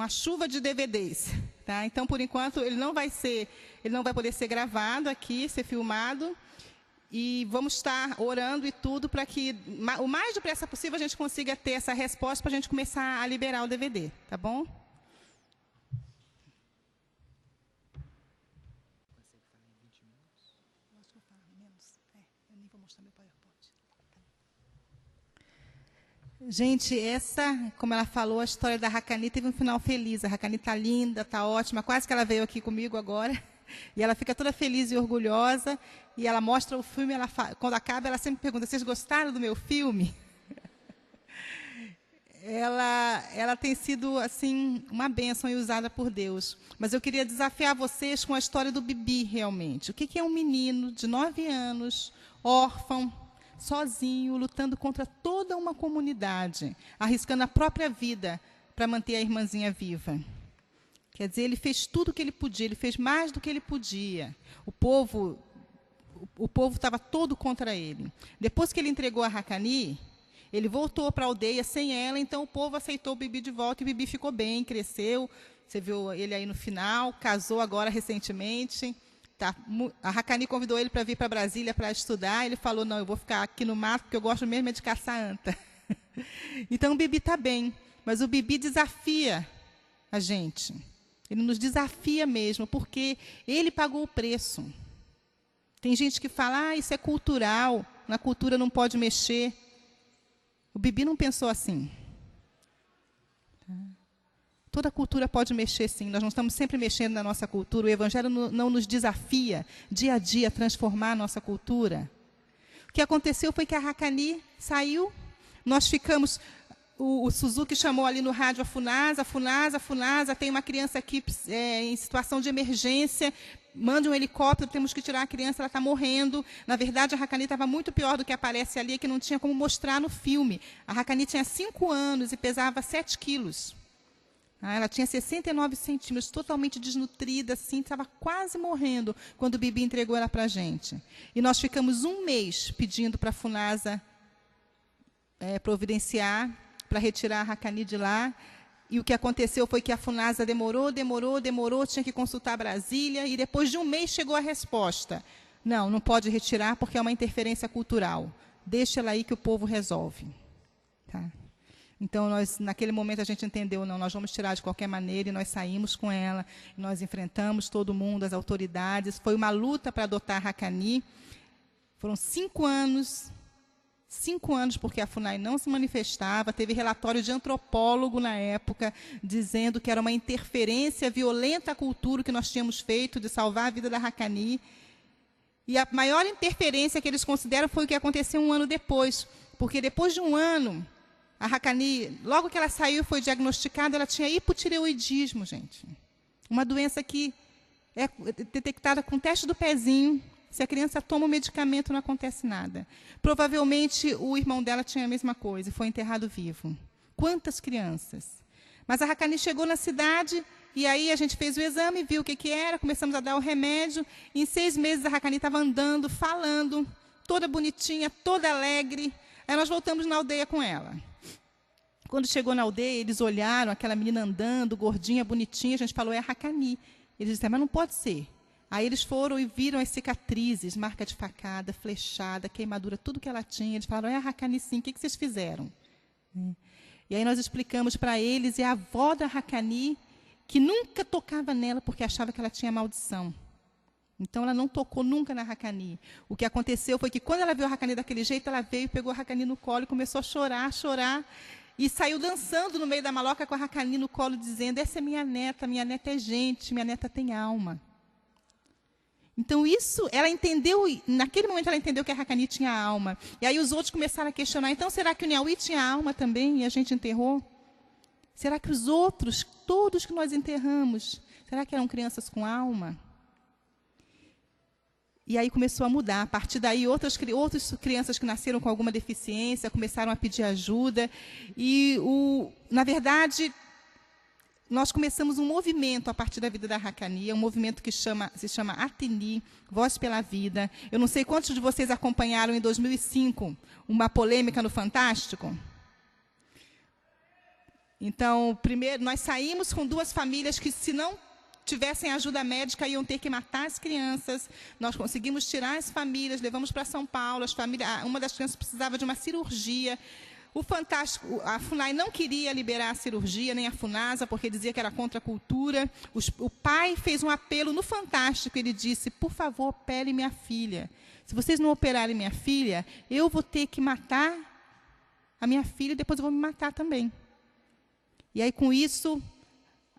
uma chuva de DVDs. Tá? Então, por enquanto, ele não vai poder ser gravado aqui, ser filmado. E vamos estar orando e tudo para que, o mais depressa possível, a gente consiga ter essa resposta para a gente começar a liberar o DVD. Tá bom? Gente, como ela falou, a história da Racani teve um final feliz. A Racani está linda, está ótima. Quase que ela veio aqui comigo agora. E ela fica toda feliz e orgulhosa. E ela mostra o filme. Quando acaba, ela sempre pergunta, vocês gostaram do meu filme? Ela tem sido assim uma bênção e usada por Deus. Mas eu queria desafiar vocês com a história do Bibi, realmente. O que é um menino de 9 anos, órfão, sozinho, lutando contra toda uma comunidade, arriscando a própria vida para manter a irmãzinha viva. Quer dizer, ele fez tudo o que ele podia, ele fez mais do que ele podia. O povo estava todo contra ele. Depois que ele entregou a Racani, ele voltou para a aldeia sem ela, então o povo aceitou o Bibi de volta, e o Bibi ficou bem, cresceu. Você viu ele aí no final, casou agora recentemente. Tá, a Racani convidou ele para vir para Brasília para estudar. Ele falou, não, eu vou ficar aqui no mato, porque eu gosto mesmo de caçar anta. Então, o Bibi está bem, mas o Bibi desafia a gente. Ele nos desafia mesmo, porque ele pagou o preço. Tem gente que fala, isso é cultural, na cultura não pode mexer. O Bibi não pensou assim. Toda cultura pode mexer, sim. Nós não estamos sempre mexendo na nossa cultura. O Evangelho não nos desafia, dia a dia, a transformar a nossa cultura. O que aconteceu foi que a Racani saiu, nós ficamos... O Suzuki chamou ali no rádio a Funasa, tem uma criança aqui em situação de emergência, mande um helicóptero, temos que tirar a criança, ela está morrendo. Na verdade, a Racani estava muito pior do que aparece ali, que não tinha como mostrar no filme. A Racani tinha 5 anos e pesava 7 quilos. Ela tinha 69 centímetros, totalmente desnutrida, assim, estava quase morrendo, quando o Bibi entregou ela para a gente. E nós ficamos 1 mês pedindo para a Funasa providenciar, para retirar a Racani de lá. E o que aconteceu foi que a Funasa demorou, tinha que consultar Brasília, e depois de 1 mês chegou a resposta. Não pode retirar porque é uma interferência cultural. Deixa ela aí que o povo resolve. Tá? Então, naquele momento, a gente entendeu, não, nós vamos tirar de qualquer maneira, e nós saímos com ela, nós enfrentamos todo mundo, as autoridades. Foi uma luta para adotar a Racani. Foram 5 anos... 5 anos, porque a FUNAI não se manifestava. Teve relatório de antropólogo na época, dizendo que era uma interferência violenta à cultura que nós tínhamos feito, de salvar a vida da Racani. E a maior interferência que eles consideram foi o que aconteceu 1 ano depois. Porque depois de 1 ano, a Racani, logo que ela saiu, foi diagnosticada, ela tinha hipotireoidismo, gente. Uma doença que é detectada com teste do pezinho. Se a criança toma o medicamento, não acontece nada. Provavelmente, o irmão dela tinha a mesma coisa e foi enterrado vivo. Quantas crianças? Mas a Racani chegou na cidade, e aí a gente fez o exame, viu o que era, começamos a dar o remédio. E em 6 meses, a Racani estava andando, falando, toda bonitinha, toda alegre. Aí nós voltamos na aldeia com ela. Quando chegou na aldeia, eles olharam aquela menina andando, gordinha, bonitinha. A gente falou, é a Racani. Eles disseram, mas não pode ser. Aí eles foram e viram as cicatrizes, marca de facada, flechada, queimadura, tudo que ela tinha. Eles falaram, é a Racani sim, o que vocês fizeram? E aí nós explicamos para eles, e a avó da Racani, que nunca tocava nela porque achava que ela tinha maldição. Então ela não tocou nunca na Racani. O que aconteceu foi que quando ela viu a Racani daquele jeito, ela veio, pegou a Racani no colo e começou a chorar, e saiu dançando no meio da maloca com a Racani no colo, dizendo, essa é minha neta é gente, minha neta tem alma. Então, isso, ela entendeu, naquele momento ela entendeu que a Racani tinha alma. E aí os outros começaram a questionar, então será que o Niauí tinha alma também e a gente enterrou? Será que os outros, todos que nós enterramos, será que eram crianças com alma? E aí começou a mudar. A partir daí, outras crianças que nasceram com alguma deficiência começaram a pedir ajuda. E, na verdade... Nós começamos um movimento a partir da vida da Racani, um movimento que se chama Ateni, Voz pela Vida. Eu não sei quantos de vocês acompanharam em 2005 uma polêmica no Fantástico. Então, primeiro, nós saímos com 2 famílias que, se não tivessem ajuda médica, iam ter que matar as crianças. Nós conseguimos tirar as famílias, levamos para São Paulo. Uma das crianças precisava de uma cirurgia. O Fantástico, a FUNAI não queria liberar a cirurgia, nem a FUNASA, porque dizia que era contra a cultura. O pai fez um apelo no Fantástico, ele disse, por favor, opere minha filha. Se vocês não operarem minha filha, eu vou ter que matar a minha filha e depois eu vou me matar também. E aí, com isso,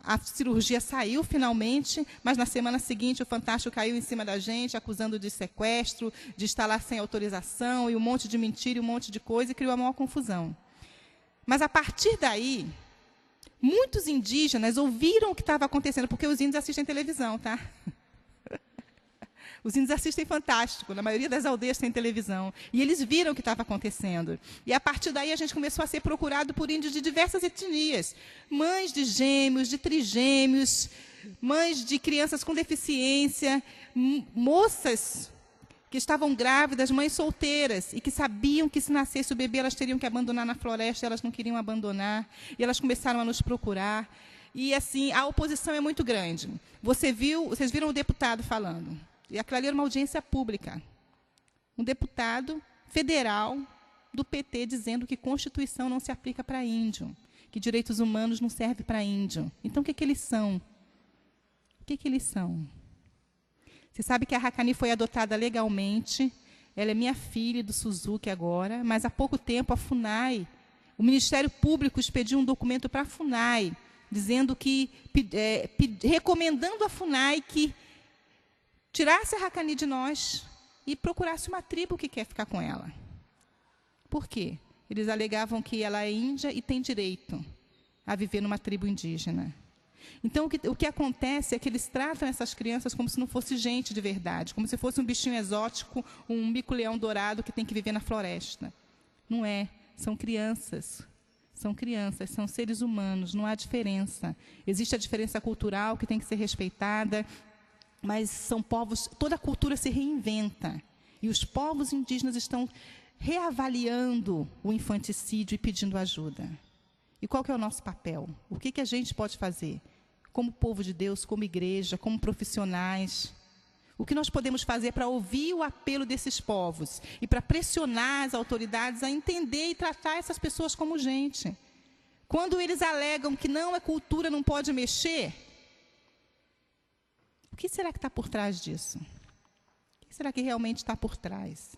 a cirurgia saiu finalmente, mas na semana seguinte o Fantástico caiu em cima da gente, acusando de sequestro, de estar lá sem autorização, e um monte de mentira e um monte de coisa, e criou a maior confusão. Mas, a partir daí, muitos indígenas ouviram o que estava acontecendo, porque os índios assistem televisão, tá? Os índios assistem Fantástico, na maioria das aldeias tem televisão. E eles viram o que estava acontecendo. E, a partir daí, a gente começou a ser procurado por índios de diversas etnias. Mães de gêmeos, de trigêmeos, mães de crianças com deficiência, moças que estavam grávidas, mães solteiras, e que sabiam que, se nascesse o bebê, elas teriam que abandonar na floresta, elas não queriam abandonar. E elas começaram a nos procurar. E, assim, a oposição é muito grande. Vocês viram o deputado falando. E aquilo ali era uma audiência pública. Um deputado federal do PT dizendo que Constituição não se aplica para índio, que direitos humanos não servem para índio. Então, o que eles são? O que eles são? Você sabe que a Haqqani foi adotada legalmente. Ela é minha filha do Suzuki agora, mas há pouco tempo a FUNAI, o Ministério Público expediu um documento para a FUNAI, dizendo que, recomendando à FUNAI que tirasse a Haqqani de nós e procurasse uma tribo que quer ficar com ela. Por quê? Eles alegavam que ela é índia e tem direito a viver numa tribo indígena. Então, o que acontece é que eles tratam essas crianças como se não fosse gente de verdade, como se fosse um bichinho exótico, um mico-leão dourado que tem que viver na floresta. Não é. São crianças. São crianças, são seres humanos, não há diferença. Existe a diferença cultural que tem que ser respeitada, mas são povos, toda a cultura se reinventa. E os povos indígenas estão reavaliando o infanticídio e pedindo ajuda. E qual que é o nosso papel? O que a gente pode fazer? Como povo de Deus, como igreja, como profissionais? O que nós podemos fazer para ouvir o apelo desses povos e para pressionar as autoridades a entender e tratar essas pessoas como gente? Quando eles alegam que não, a cultura não pode mexer, o que será que está por trás disso? O que será que realmente está por trás?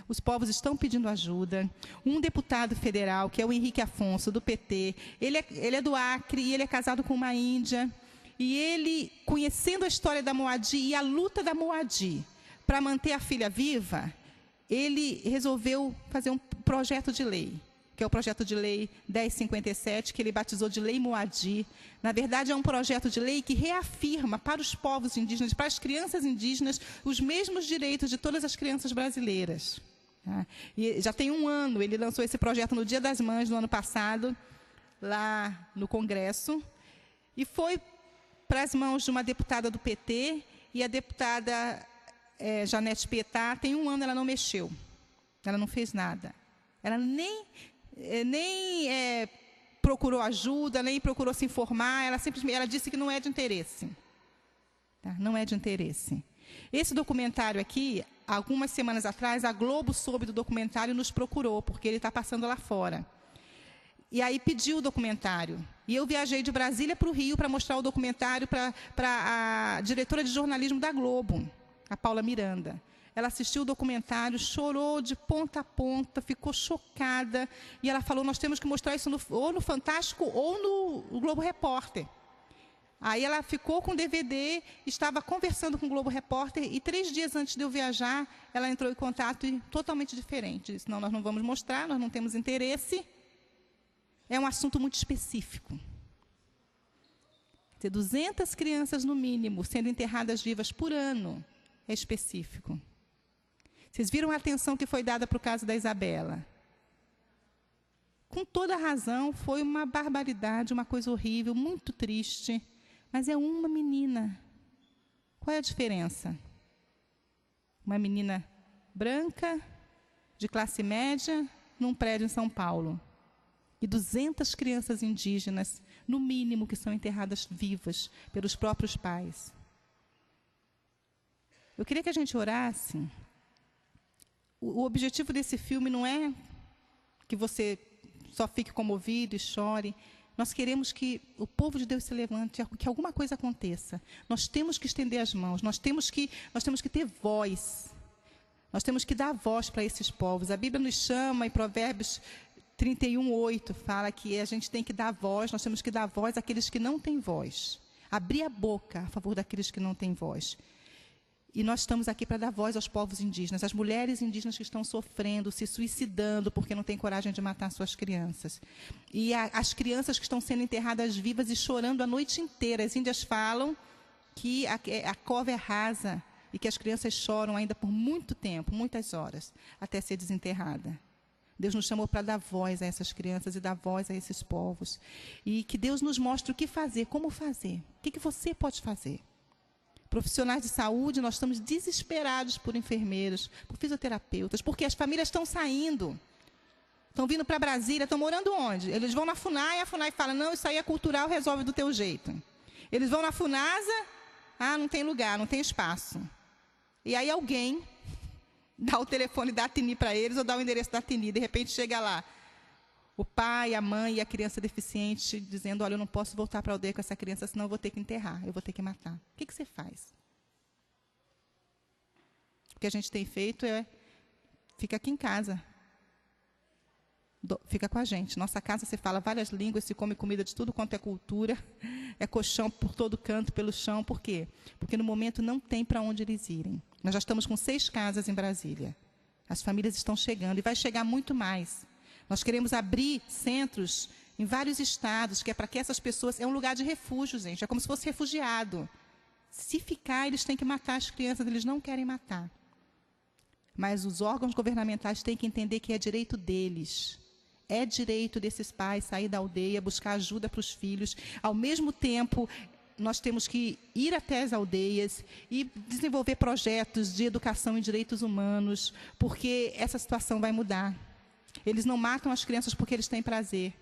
Os povos estão pedindo ajuda. Um deputado federal, que é o Henrique Afonso, do PT, ele é do Acre e ele é casado com uma índia. E ele, conhecendo a história da Moadi e a luta da Moadi para manter a filha viva, ele resolveu fazer um projeto de lei, que é o projeto de lei 1057, que ele batizou de Lei Moadi. Na verdade, é um projeto de lei que reafirma para os povos indígenas, para as crianças indígenas, os mesmos direitos de todas as crianças brasileiras. E já tem 1 ano, ele lançou esse projeto no Dia das Mães, no ano passado, lá no Congresso, e foi para as mãos de uma deputada do PT, e a deputada Janete Pietá, tem 1 ano, ela não mexeu, ela não fez nada. Ela nem procurou ajuda, nem procurou se informar, ela disse que não é de interesse. Tá? Não é de interesse. Esse documentário aqui, algumas semanas atrás, a Globo soube do documentário e nos procurou, porque ele está passando lá fora. E aí pediu o documentário. E eu viajei de Brasília para o Rio para mostrar o documentário para a diretora de jornalismo da Globo, a Paula Miranda. Ela assistiu o documentário, chorou de ponta a ponta, ficou chocada. E ela falou, nós temos que mostrar isso ou no Fantástico ou no Globo Repórter. Aí ela ficou com o DVD, estava conversando com o Globo Repórter, e 3 dias antes de eu viajar, ela entrou em contato e totalmente diferente. Disse, não, nós não vamos mostrar, nós não temos interesse. É um assunto muito específico. Ter 200 crianças, no mínimo, sendo enterradas vivas por ano, é específico. Vocês viram a atenção que foi dada para o caso da Isabela? Com toda razão, foi uma barbaridade, uma coisa horrível, muito triste. Mas é uma menina. Qual é a diferença? Uma menina branca, de classe média, num prédio em São Paulo. e 200 crianças indígenas, no mínimo, que são enterradas vivas pelos próprios pais. Eu queria que a gente orasse. O objetivo desse filme não é que você só fique comovido e chore. Nós queremos que o povo de Deus se levante, que alguma coisa aconteça. Nós temos que estender as mãos, nós temos que ter voz. Nós temos que dar voz para esses povos. A Bíblia nos chama, em Provérbios 31:8, fala que a gente tem que dar voz, nós temos que dar voz àqueles que não têm voz. Abrir a boca a favor daqueles que não têm voz. E nós estamos aqui para dar voz aos povos indígenas, às mulheres indígenas que estão sofrendo, se suicidando, porque não têm coragem de matar suas crianças. E as crianças que estão sendo enterradas vivas e chorando a noite inteira. As índias falam que a cova é rasa e que as crianças choram ainda por muito tempo, muitas horas, até ser desenterrada. Deus nos chamou para dar voz a essas crianças e dar voz a esses povos. E que Deus nos mostre o que fazer, como fazer. O que você pode fazer? Profissionais de saúde, nós estamos desesperados por enfermeiros, por fisioterapeutas, porque as famílias estão saindo. Estão vindo para Brasília, estão morando onde? Eles vão na FUNAI, a FUNAI fala, não, isso aí é cultural, resolve do teu jeito. Eles vão na FUNASA, não tem lugar, não tem espaço. E aí alguém dá o telefone da ATINI para eles ou dá o endereço da ATINI. De repente chega lá o pai, a mãe e a criança deficiente dizendo, olha, eu não posso voltar para a aldeia com essa criança, senão eu vou ter que enterrar, eu vou ter que matar. O que você faz? O que a gente tem feito é, fica aqui em casa. Fica com a gente. Nossa casa se fala várias línguas, se come comida de tudo quanto é cultura, é colchão por todo canto, pelo chão. Por quê? Porque no momento não tem para onde eles irem. Nós já estamos com 6 casas em Brasília. As famílias estão chegando e vai chegar muito mais. Nós queremos abrir centros em vários estados, que é para que essas pessoas... É um lugar de refúgio, gente. É como se fosse refugiado. Se ficar, eles têm que matar as crianças. Eles não querem matar. Mas os órgãos governamentais têm que entender que é direito deles. É direito desses pais sair da aldeia, buscar ajuda para os filhos. Ao mesmo tempo, nós temos que ir até as aldeias e desenvolver projetos de educação em direitos humanos, porque essa situação vai mudar. Eles não matam as crianças porque eles têm prazer.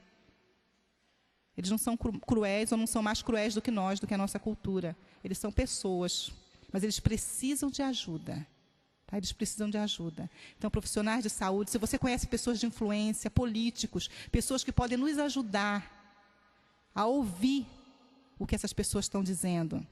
Eles não são cruéis ou não são mais cruéis do que nós, do que a nossa cultura. Eles são pessoas, mas eles precisam de ajuda. Tá? Eles precisam de ajuda. Então, profissionais de saúde, se você conhece pessoas de influência, políticos, pessoas que podem nos ajudar a ouvir o que essas pessoas estão dizendo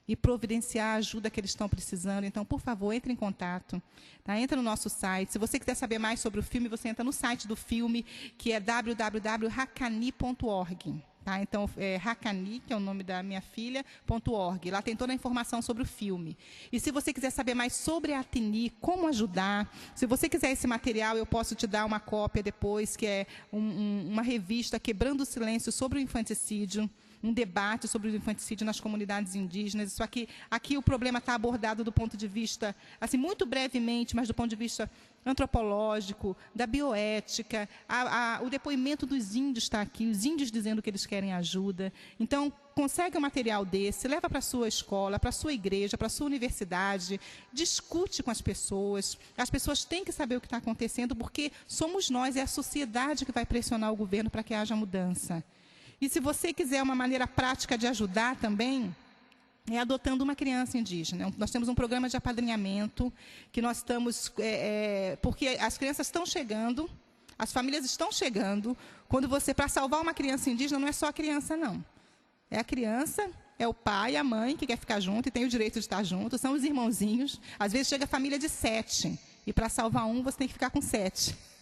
e providenciar a ajuda que eles estão precisando. Então, por favor, entre em contato. Tá? Entra no nosso site. Se você quiser saber mais sobre o filme, você entra no site do filme, que é www.hakani.org. Tá? Então, Hakani, que é o nome da minha filha, .org. Lá tem toda a informação sobre o filme. E se você quiser saber mais sobre a ATINI, como ajudar, se você quiser esse material, eu posso te dar uma cópia depois, que é uma revista Quebrando o Silêncio sobre o Infanticídio, um debate sobre o infanticídio nas comunidades indígenas. Isso aqui o problema está abordado do ponto de vista, assim, muito brevemente, mas do ponto de vista antropológico, da bioética. O depoimento dos índios está aqui, os índios dizendo que eles querem ajuda. Então, consegue um material desse, leva para a sua escola, para a sua igreja, para a sua universidade, discute com as pessoas. As pessoas têm que saber o que está acontecendo, porque somos nós, é a sociedade que vai pressionar o governo para que haja mudança. E se você quiser uma maneira prática de ajudar também, é adotando uma criança indígena. Nós temos um programa de apadrinhamento, que nós estamos... porque as crianças estão chegando, as famílias estão chegando. Para salvar uma criança indígena, não é só a criança, não. É a criança, é o pai, a mãe, que quer ficar junto e tem o direito de estar junto, são os irmãozinhos. Às vezes chega a família de 7, e para salvar um, você tem que ficar com 7.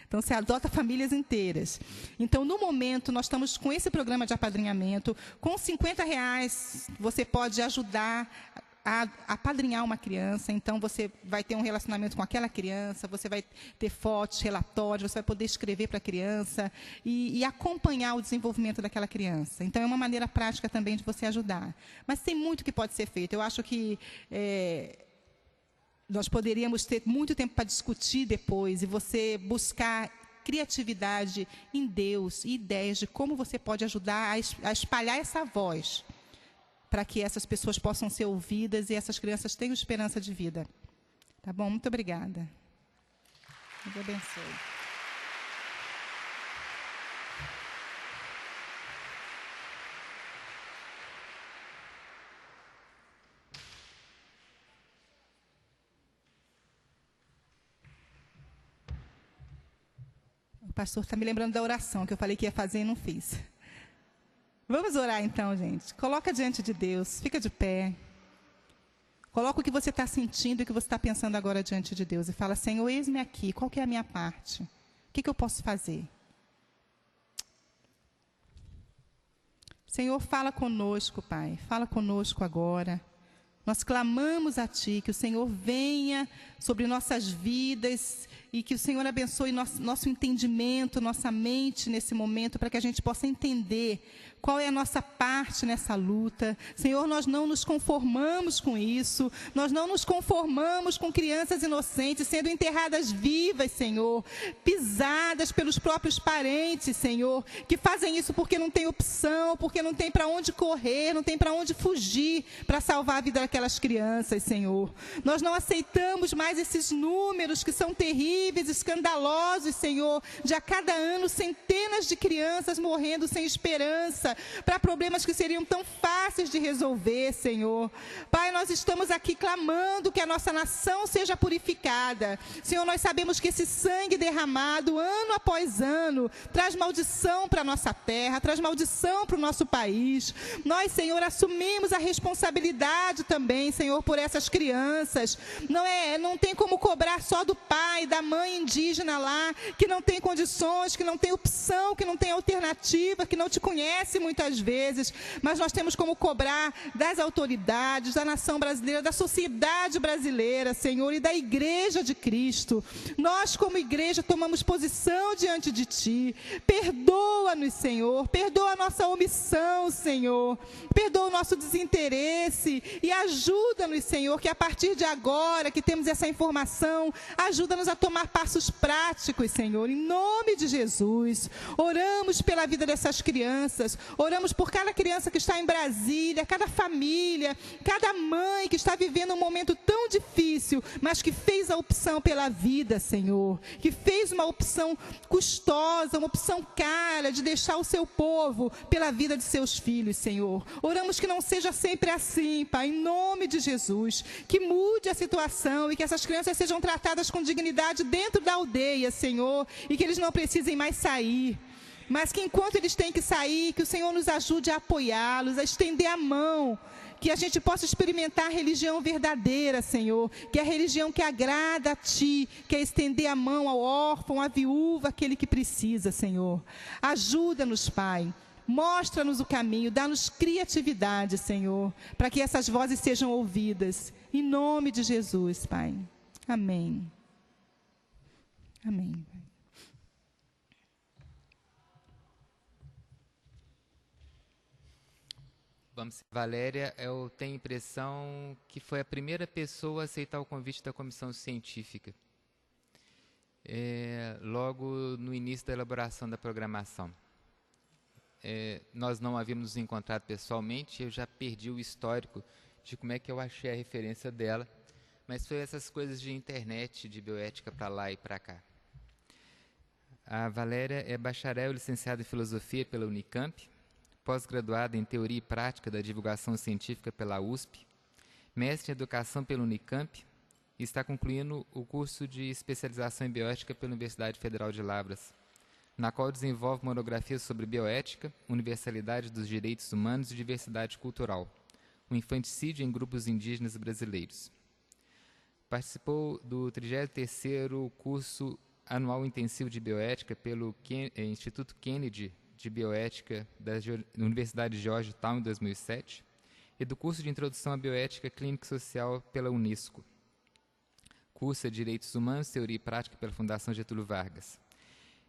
Então, você adota famílias inteiras. Então, no momento, nós estamos com esse programa de apadrinhamento. Com R$50, você pode ajudar a apadrinhar uma criança. Então, você vai ter um relacionamento com aquela criança, você vai ter fotos, relatórios, você vai poder escrever para a criança e acompanhar o desenvolvimento daquela criança. Então, é uma maneira prática também de você ajudar. Mas tem muito que pode ser feito. Eu acho que... nós poderíamos ter muito tempo para discutir depois e você buscar criatividade em Deus e ideias de como você pode ajudar a espalhar essa voz para que essas pessoas possam ser ouvidas e essas crianças tenham esperança de vida. Tá bom? Muito obrigada. Deus abençoe. O pastor está me lembrando da oração que eu falei que ia fazer e não fiz. Vamos orar então, gente. Coloca diante de Deus, fica de pé. Coloca o que você está sentindo e o que você está pensando agora diante de Deus. E fala, Senhor, eis-me aqui, qual que é a minha parte? O que eu posso fazer? Senhor, fala conosco, Pai. Fala conosco agora. Nós clamamos a Ti, que o Senhor venha sobre nossas vidas e que o Senhor abençoe nosso entendimento, nossa mente nesse momento, para que a gente possa entender qual é a nossa parte nessa luta. Senhor, nós não nos conformamos com isso, nós não nos conformamos com crianças inocentes sendo enterradas vivas, Senhor, pisadas pelos próprios parentes, Senhor, que fazem isso porque não tem opção, porque não tem para onde correr, não tem para onde fugir para salvar a vida daquelas crianças, Senhor. Nós não aceitamos mais esses números que são terríveis, escandalosos, Senhor, de a cada ano centenas de crianças morrendo sem esperança, para problemas que seriam tão fáceis de resolver, Senhor. Pai, nós estamos aqui clamando que a nossa nação seja purificada. Senhor, nós sabemos que esse sangue derramado, ano após ano, traz maldição para a nossa terra, traz maldição para o nosso país. Nós, Senhor, assumimos a responsabilidade também, Senhor, por essas crianças. Não tem como cobrar só do pai, da mãe indígena lá, que não tem condições, que não tem opção, que não tem alternativa, que não te conhece muitas vezes, mas nós temos como cobrar das autoridades, da nação brasileira, da sociedade brasileira, Senhor, e da igreja de Cristo. Nós, como igreja, tomamos posição diante de Ti. Perdoa-nos, Senhor, perdoa a nossa omissão, Senhor, perdoa o nosso desinteresse e ajuda-nos, Senhor, que a partir de agora que temos essa informação, ajuda-nos a tomar passos práticos, Senhor, em nome de Jesus. Oramos pela vida dessas crianças, oramos por cada criança que está em Brasília, cada família, cada mãe que está vivendo um momento tão difícil, mas que fez a opção pela vida, Senhor, que fez uma opção custosa, uma opção cara de deixar o seu povo pela vida de seus filhos, Senhor. Oramos que não seja sempre assim, Pai, em nome de Jesus, que mude a situação e que essas crianças sejam tratadas com dignidade dentro da aldeia, Senhor, e que eles não precisem mais sair. Mas que enquanto eles têm que sair, que o Senhor nos ajude a apoiá-los, a estender a mão, que a gente possa experimentar a religião verdadeira, Senhor, que é a religião que agrada a Ti, que é estender a mão ao órfão, à viúva, aquele que precisa, Senhor. Ajuda-nos, Pai, mostra-nos o caminho, dá-nos criatividade, Senhor, para que essas vozes sejam ouvidas, em nome de Jesus, Pai. Amém. Amém. Valéria, eu tenho a impressão que foi a primeira pessoa a aceitar o convite da comissão científica, logo no início da elaboração da programação. Nós não havíamos nos encontrado pessoalmente, eu já perdi o histórico de como é que eu achei a referência dela, mas foi essas coisas de internet, de bioética para lá e para cá. A Valéria é bacharel e licenciada em filosofia pela Unicamp, pós-graduada em Teoria e Prática da Divulgação Científica pela USP, mestre em Educação pela Unicamp e está concluindo o curso de especialização em Bioética pela Universidade Federal de Lavras, na qual desenvolve monografias sobre bioética, universalidade dos direitos humanos e diversidade cultural, o infanticídio em grupos indígenas brasileiros. Participou do 33º curso anual intensivo de bioética pelo Instituto Kennedy de Bioética da Universidade de Georgetown em 2007 e do curso de Introdução à Bioética Clínica e Social pela Unesco. Cursa Direitos Humanos, Teoria e Prática pela Fundação Getúlio Vargas.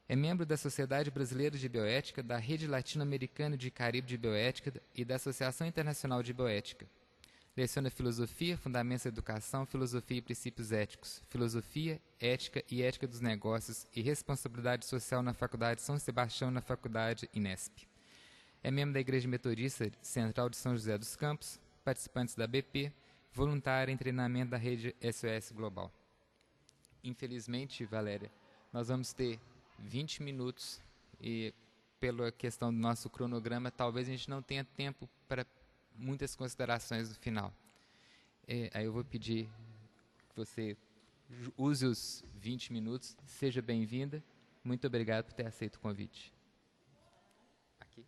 É membro da Sociedade Brasileira de Bioética, da Rede Latino-Americana de Caribe de Bioética e da Associação Internacional de Bioética. Leciona Filosofia, Fundamentos da Educação, Filosofia e Princípios Éticos, Filosofia, Ética e Ética dos Negócios e Responsabilidade Social na Faculdade São Sebastião na Faculdade Inesp. É membro da Igreja Metodista Central de São José dos Campos, participantes da BP, voluntária em treinamento da Rede SOS Global. Infelizmente, Valéria, nós vamos ter 20 minutos e, pela questão do nosso cronograma, talvez a gente não tenha tempo para muitas considerações no final. Aí eu vou pedir que você use os 20 minutos, seja bem-vinda Muito obrigado por ter aceito o convite. Aqui.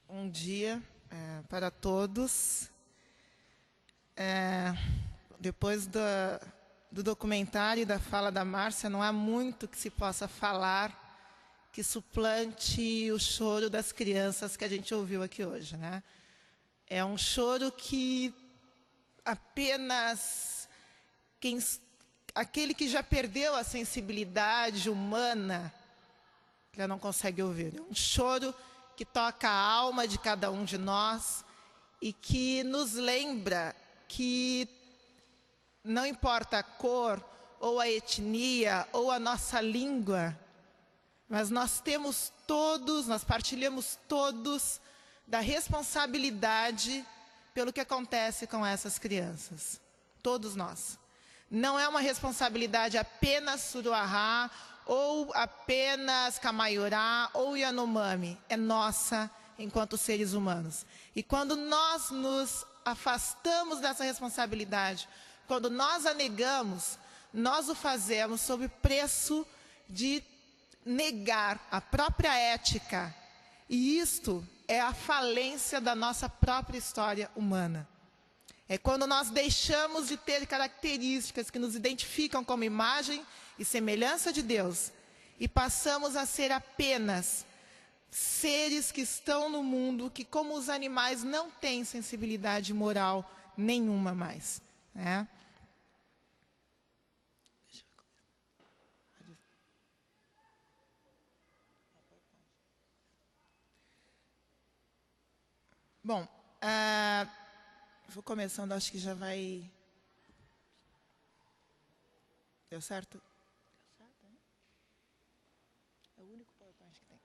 Bom dia para todos. Depois do documentário e da fala da Márcia, não há muito que se possa falar que suplante o choro das crianças que a gente ouviu aqui hoje, né? É um choro que apenas aquele que já perdeu a sensibilidade humana já não consegue ouvir. É um choro que toca a alma de cada um de nós e que nos lembra que não importa a cor, ou a etnia, ou a nossa língua, mas nós partilhamos todos da responsabilidade pelo que acontece com essas crianças. Todos nós. Não é uma responsabilidade apenas Suruahá, ou apenas Camaiorá, ou Yanomami. É nossa, enquanto seres humanos. E quando nós nos afastamos dessa responsabilidade, quando nós a negamos, nós o fazemos sob preço de negar a própria ética. E isto é a falência da nossa própria história humana. É quando nós deixamos de ter características que nos identificam como imagem e semelhança de Deus e passamos a ser apenas seres que estão no mundo que, como os animais, não têm sensibilidade moral nenhuma mais, né? Bom, vou começando, acho que já vai... Deu certo? É o único PowerPoint que tem.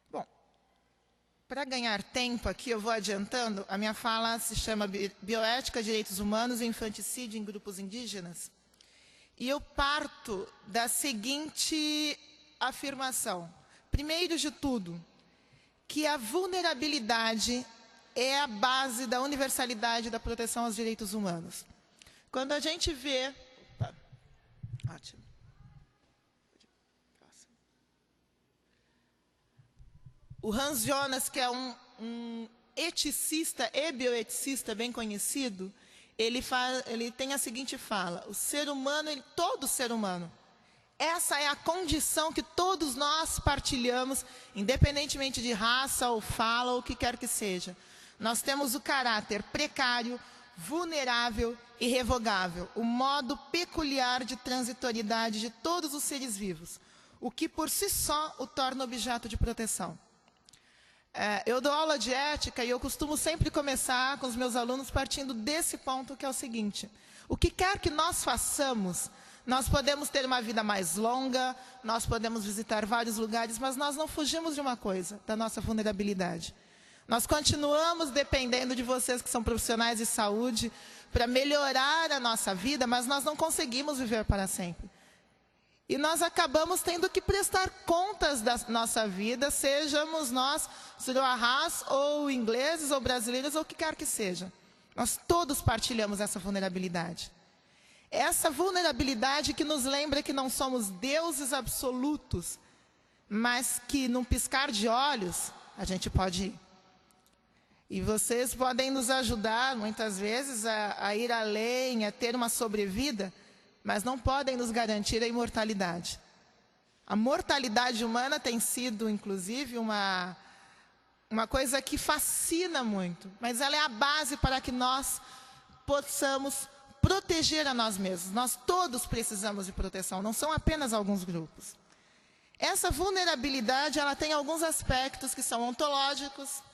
Bom, para ganhar tempo aqui, eu vou adiantando. A minha fala se chama Bioética, Direitos Humanos e Infanticídio em Grupos Indígenas. E eu parto da seguinte afirmação. Primeiro de tudo, que a vulnerabilidade é a base da universalidade da proteção aos direitos humanos. Quando a gente vê... Opa, ótimo. O Hans Jonas, que é um eticista e bioeticista bem conhecido, ele tem a seguinte fala: o ser humano, todo ser humano, essa é a condição que todos nós partilhamos, independentemente de raça ou fala ou o que quer que seja. Nós temos o caráter precário, vulnerável e irrevogável, o modo peculiar de transitoriedade de todos os seres vivos, o que por si só o torna objeto de proteção. Eu dou aula de ética e eu costumo sempre começar com os meus alunos partindo desse ponto, que é o seguinte: o que quer que nós façamos, nós podemos ter uma vida mais longa, nós podemos visitar vários lugares, mas nós não fugimos de uma coisa, da nossa vulnerabilidade. Nós continuamos dependendo de vocês que são profissionais de saúde para melhorar a nossa vida, mas nós não conseguimos viver para sempre. E nós acabamos tendo que prestar contas da nossa vida, sejamos nós Suruahás, ou ingleses, ou brasileiros, ou o que quer que seja. Nós todos partilhamos essa vulnerabilidade. Essa vulnerabilidade que nos lembra que não somos deuses absolutos, mas que, num piscar de olhos, a gente pode ir. E vocês podem nos ajudar, muitas vezes, a ir além, a ter uma sobrevida, mas não podem nos garantir a imortalidade. A mortalidade humana tem sido, inclusive, uma coisa que fascina muito, mas ela é a base para que nós possamos proteger a nós mesmos. Nós todos precisamos de proteção, não são apenas alguns grupos. Essa vulnerabilidade, ela tem alguns aspectos que são ontológicos,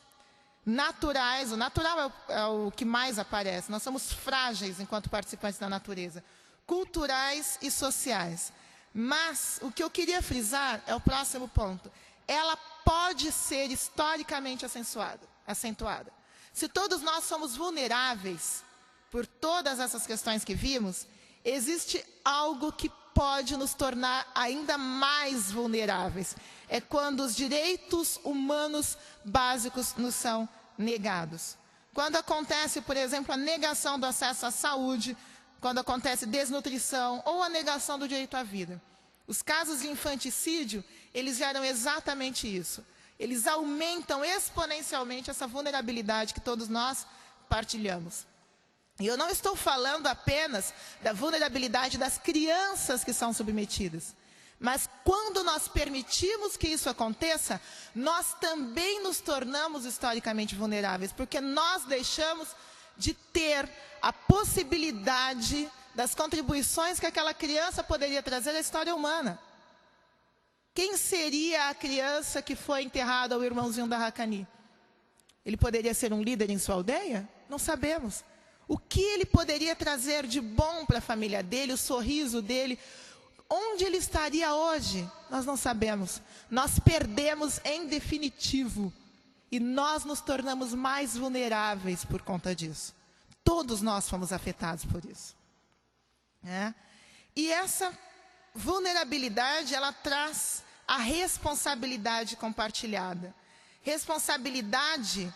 naturais. O natural é o que mais aparece. Nós somos frágeis enquanto participantes da natureza. Culturais e sociais. Mas o que eu queria frisar é o próximo ponto. Ela pode ser historicamente acentuada. Se todos nós somos vulneráveis por todas essas questões que vimos, existe algo que pode nos tornar ainda mais vulneráveis. É quando os direitos humanos básicos nos são negados. Quando acontece, por exemplo, a negação do acesso à saúde, quando acontece desnutrição ou a negação do direito à vida. Os casos de infanticídio, eles geram exatamente isso. Eles aumentam exponencialmente essa vulnerabilidade que todos nós partilhamos. E eu não estou falando apenas da vulnerabilidade das crianças que são submetidas. Mas quando nós permitimos que isso aconteça, nós também nos tornamos historicamente vulneráveis, porque nós deixamos de ter a possibilidade das contribuições que aquela criança poderia trazer à história humana. Quem seria a criança que foi enterrada ao irmãozinho da Hakani? Ele poderia ser um líder em sua aldeia? Não sabemos. O que ele poderia trazer de bom para a família dele, o sorriso dele? Onde ele estaria hoje? Nós não sabemos. Nós perdemos em definitivo. E nós nos tornamos mais vulneráveis por conta disso. Todos nós fomos afetados por isso. E essa vulnerabilidade, ela traz a responsabilidade compartilhada. Responsabilidade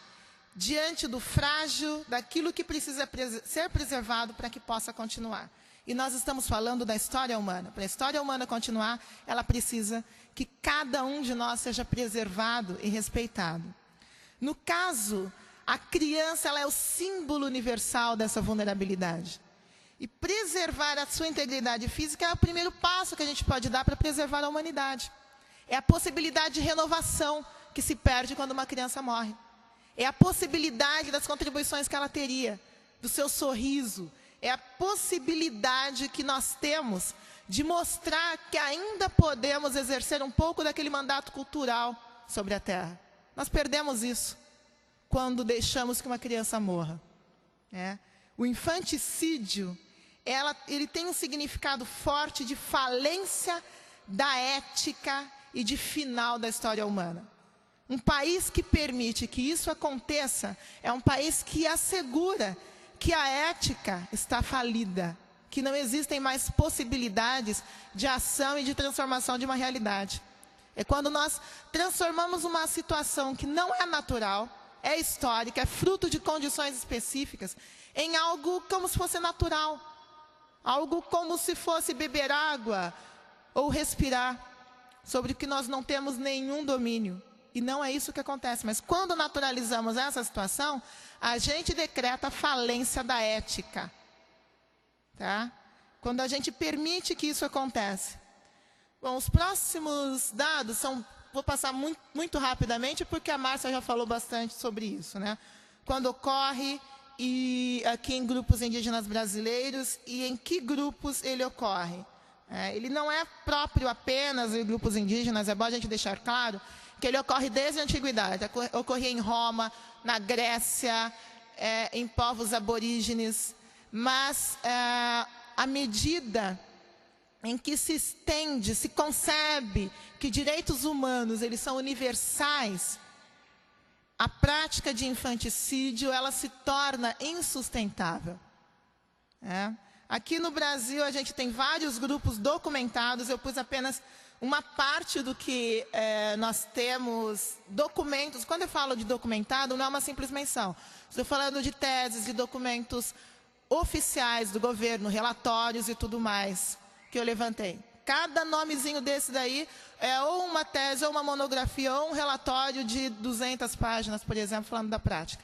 diante do frágil, daquilo que precisa ser preservado para que possa continuar. E nós estamos falando da história humana. Para a história humana continuar, ela precisa que cada um de nós seja preservado e respeitado. No caso, a criança, ela é o símbolo universal dessa vulnerabilidade. E preservar a sua integridade física é o primeiro passo que a gente pode dar para preservar a humanidade. É a possibilidade de renovação que se perde quando uma criança morre. É a possibilidade das contribuições que ela teria, do seu sorriso. É a possibilidade que nós temos de mostrar que ainda podemos exercer um pouco daquele mandato cultural sobre a Terra. Nós perdemos isso quando deixamos que uma criança morra. O infanticídio, ele tem um significado forte de falência da ética e de final da história humana. Um país que permite que isso aconteça é um país que assegura que a ética está falida, que não existem mais possibilidades de ação e de transformação de uma realidade. É quando nós transformamos uma situação que não é natural, é histórica, é fruto de condições específicas, em algo como se fosse natural. Algo como se fosse beber água ou respirar, sobre o que nós não temos nenhum domínio. E não é isso que acontece. Mas quando naturalizamos essa situação, a gente decreta a falência da ética. Quando a gente permite que isso aconteça. Bom, os próximos dados vou passar muito rapidamente, porque a Márcia já falou bastante sobre isso. Quando ocorre, e aqui em grupos indígenas brasileiros, e em que grupos ele ocorre. Ele não é próprio apenas em grupos indígenas, é bom a gente deixar claro que ele ocorre desde a antiguidade. Ocorria em Roma, na Grécia, em povos aborígenes, mas à medida em que se estende, se concebe que direitos humanos eles são universais, a prática de infanticídio ela se torna insustentável. Aqui no Brasil a gente tem vários grupos documentados, eu pus apenas uma parte do que nós temos documentos. Quando eu falo de documentado, não é uma simples menção. Estou falando de teses, de documentos oficiais do governo, relatórios e tudo mais que eu levantei. Cada nomezinho desse daí é ou uma tese, ou uma monografia, ou um relatório de 200 páginas, por exemplo, falando da prática.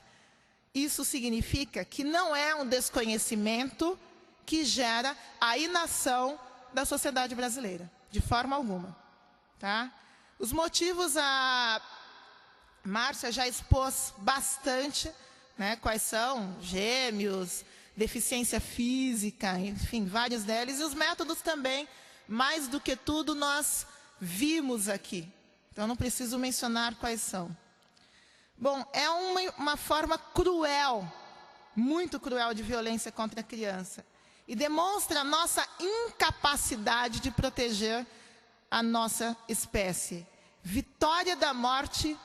Isso significa que não é um desconhecimento que gera a inação da sociedade brasileira, de forma alguma. Os motivos a Márcia já expôs bastante, quais são, gêmeos, deficiência física, enfim, vários deles, e os métodos também, mais do que tudo, nós vimos aqui. Então, não preciso mencionar quais são. Bom, é uma forma cruel, muito cruel de violência contra a criança. E demonstra a nossa incapacidade de proteger a nossa espécie. Vitória da morte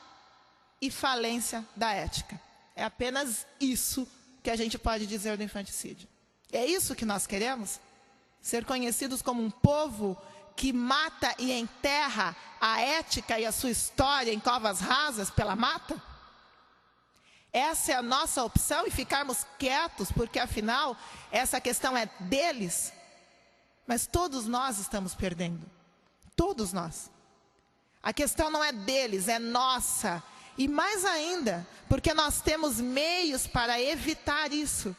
e falência da ética. É apenas isso que a gente pode dizer do infanticídio. É isso que nós queremos? ser conhecidos como um povo que mata e enterra a ética e a sua história em covas rasas pela mata? Essa é a nossa opção e ficarmos quietos, porque afinal essa questão é deles? Mas todos nós estamos perdendo. Todos nós. A questão não é deles, é nossa. E mais ainda, porque nós temos meios para evitar isso.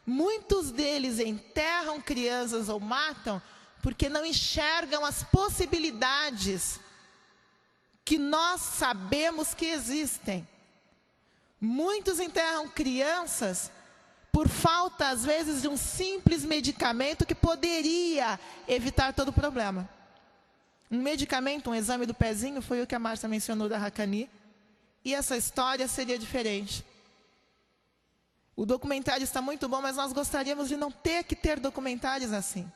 Muitos deles enterram crianças ou matam porque não enxergam as possibilidades que nós sabemos que existem. Muitos enterram crianças por falta, às vezes, de um simples medicamento que poderia evitar todo o problema. Um medicamento, um exame do pezinho, foi o que a Márcia mencionou da Hakani, e essa história seria diferente. O documentário está muito bom, mas nós gostaríamos de não ter que ter documentários assim,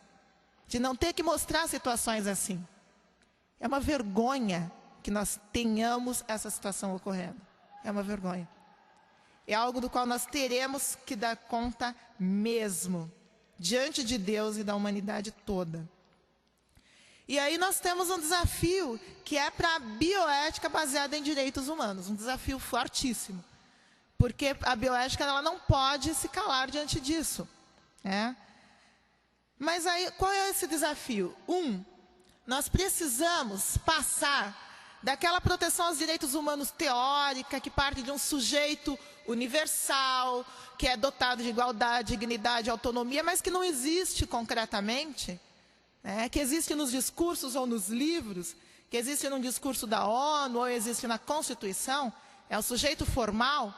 de não ter que mostrar situações assim. É uma vergonha que nós tenhamos essa situação ocorrendo. É uma vergonha. É algo do qual nós teremos que dar conta mesmo, diante de Deus e da humanidade toda. E aí nós temos um desafio, que é para a bioética baseada em direitos humanos. Um desafio fortíssimo. Porque a bioética ela não pode se calar diante disso. Mas aí, qual é esse desafio? Nós precisamos passar daquela proteção aos direitos humanos teórica, que parte de um sujeito universal, que é dotado de igualdade, dignidade, autonomia, mas que não existe concretamente, que existe nos discursos ou nos livros, que existe no discurso da ONU ou existe na Constituição, é o sujeito formal.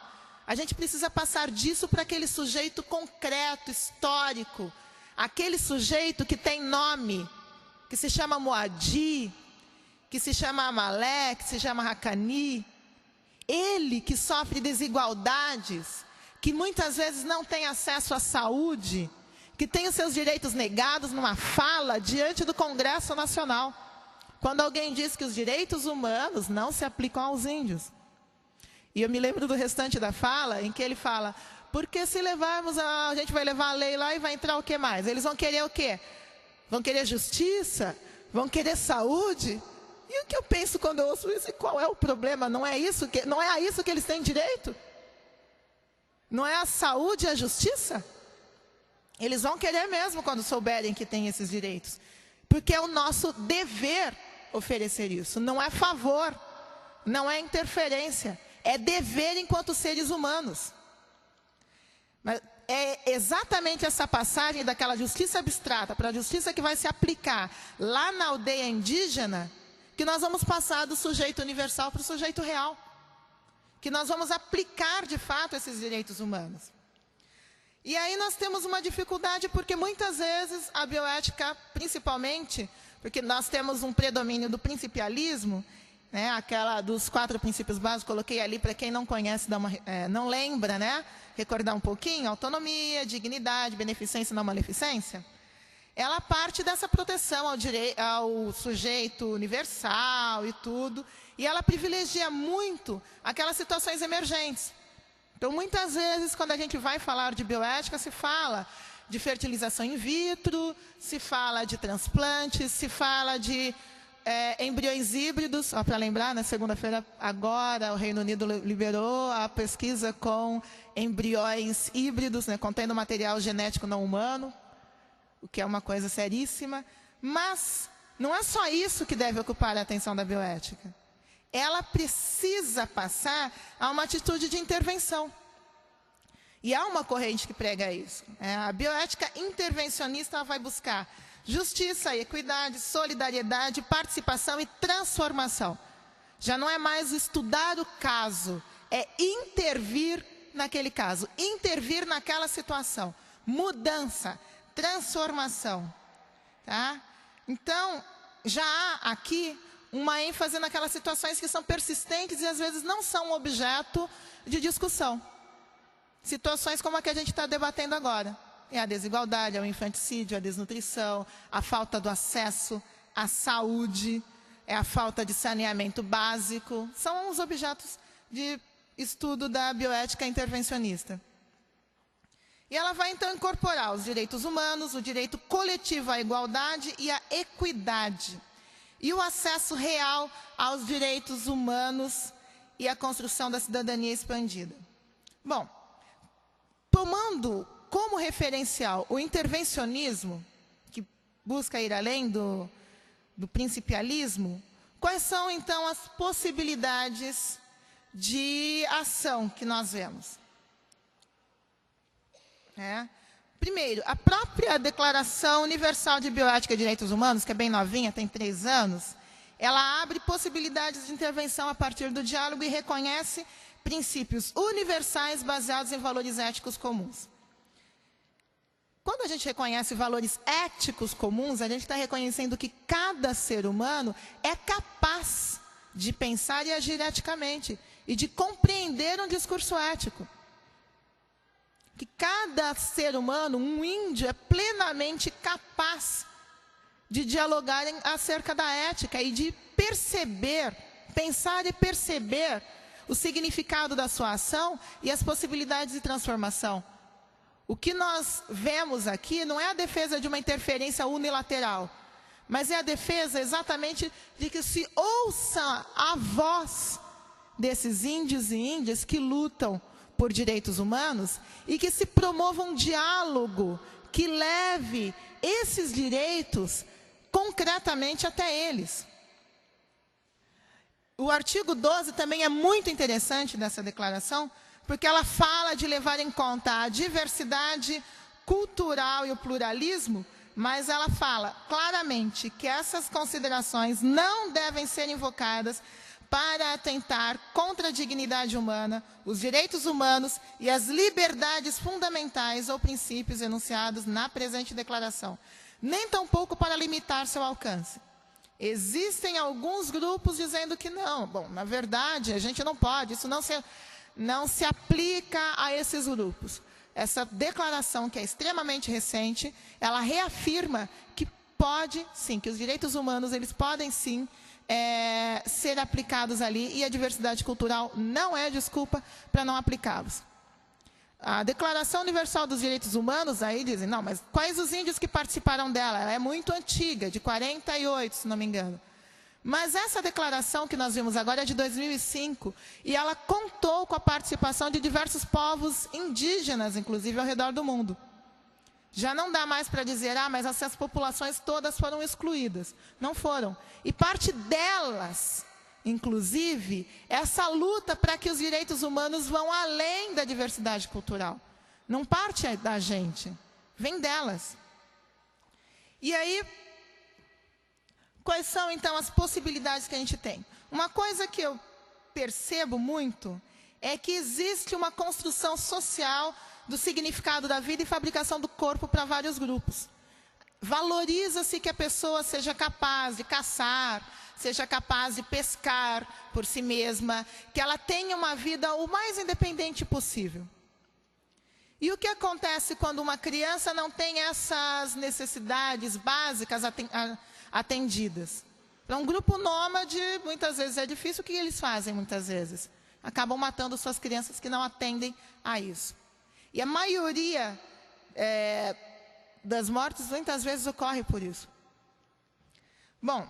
A gente precisa passar disso para aquele sujeito concreto, histórico, aquele sujeito que tem nome, que se chama Moadi, que se chama Amalé, que se chama Hakani. Ele que sofre desigualdades, que muitas vezes não tem acesso à saúde, que tem os seus direitos negados numa fala diante do Congresso Nacional. Quando alguém diz que os direitos humanos não se aplicam aos índios. E eu me lembro do restante da fala, em que ele fala, porque se levarmos, a gente vai levar a lei lá e vai entrar o que mais? Eles vão querer o quê? Vão querer justiça? Vão querer saúde? E o que eu penso quando eu ouço isso? E qual é o problema? Não é a isso que eles têm direito? Não é a saúde e a justiça? Eles vão querer mesmo quando souberem que têm esses direitos. Porque é o nosso dever oferecer isso. Não é favor, não é interferência. É dever enquanto seres humanos. Mas é exatamente essa passagem daquela justiça abstrata para a justiça que vai se aplicar lá na aldeia indígena, que nós vamos passar do sujeito universal para o sujeito real. Que nós vamos aplicar, de fato, esses direitos humanos. E aí nós temos uma dificuldade, porque muitas vezes a bioética, principalmente, porque nós temos um predomínio do principialismo, aquela dos 4 princípios básicos, coloquei ali para quem não conhece, não lembra, recordar um pouquinho, autonomia, dignidade, beneficência e não maleficência. Ela parte dessa proteção ao sujeito universal e tudo, e ela privilegia muito aquelas situações emergentes. Então, muitas vezes, quando a gente vai falar de bioética, se fala de fertilização in vitro, se fala de transplantes, se fala de embriões híbridos. Para lembrar, na segunda-feira, agora, o Reino Unido liberou a pesquisa com embriões híbridos, contendo material genético não humano, o que é uma coisa seríssima. Mas não é só isso que deve ocupar a atenção da bioética. Ela precisa passar a uma atitude de intervenção. E há uma corrente que prega isso. A bioética intervencionista ela vai buscar justiça, equidade, solidariedade, participação e transformação. Já não é mais estudar o caso, é intervir naquele caso, intervir naquela situação. Mudança, transformação. Então, já há aqui uma ênfase naquelas situações que são persistentes e às vezes não são objeto de discussão. Situações como a que a gente está debatendo agora. É a desigualdade, é o infanticídio, a desnutrição, a falta do acesso à saúde, é a falta de saneamento básico. São os objetos de estudo da bioética intervencionista. E ela vai, então, incorporar os direitos humanos, o direito coletivo à igualdade e à equidade, e o acesso real aos direitos humanos e a construção da cidadania expandida. Bom, tomando como referencial o intervencionismo, que busca ir além do principialismo, quais são, então, as possibilidades de ação que nós vemos? Primeiro, a própria Declaração Universal de Bioética e Direitos Humanos, que é bem novinha, tem 3 anos, ela abre possibilidades de intervenção a partir do diálogo e reconhece princípios universais baseados em valores éticos comuns. Quando a gente reconhece valores éticos comuns, a gente está reconhecendo que cada ser humano é capaz de pensar e agir eticamente e de compreender um discurso ético. Que cada ser humano, um índio, é plenamente capaz de dialogar acerca da ética e de perceber, pensar e perceber o significado da sua ação e as possibilidades de transformação. O que nós vemos aqui não é a defesa de uma interferência unilateral, mas é a defesa exatamente de que se ouça a voz desses índios e índias que lutam por direitos humanos e que se promova um diálogo que leve esses direitos concretamente até eles. O artigo 12 também é muito interessante dessa declaração, porque ela fala de levar em conta a diversidade cultural e o pluralismo, mas ela fala claramente que essas considerações não devem ser invocadas para atentar contra a dignidade humana, os direitos humanos e as liberdades fundamentais ou princípios enunciados na presente declaração, nem tampouco para limitar seu alcance. Existem alguns grupos dizendo que não. Bom, na verdade, a gente não pode, isso não se aplica a esses grupos. Essa declaração, que é extremamente recente, ela reafirma que pode, sim, que os direitos humanos, eles podem, sim, ser aplicados ali, e a diversidade cultural não é desculpa para não aplicá-los. A Declaração Universal dos Direitos Humanos, aí dizem, não, mas quais os índios que participaram dela? Ela é muito antiga, de 48, se não me engano. Mas essa declaração que nós vimos agora é de 2005, e ela contou com a participação de diversos povos indígenas, inclusive, ao redor do mundo. Já não dá mais para dizer, mas essas populações todas foram excluídas. Não foram. E parte delas, inclusive, essa luta para que os direitos humanos vão além da diversidade cultural. Não parte da gente, vem delas. E aí, quais são, então, as possibilidades que a gente tem? Uma coisa que eu percebo muito é que existe uma construção social do significado da vida e fabricação do corpo para vários grupos. Valoriza-se que a pessoa seja capaz de caçar, seja capaz de pescar por si mesma, que ela tenha uma vida o mais independente possível. E o que acontece quando uma criança não tem essas necessidades básicas atendidas? Para um grupo nômade, muitas vezes é difícil. O que eles fazem, muitas vezes? Acabam matando suas crianças que não atendem a isso. E a maioria das mortes, muitas vezes, ocorre por isso. Bom,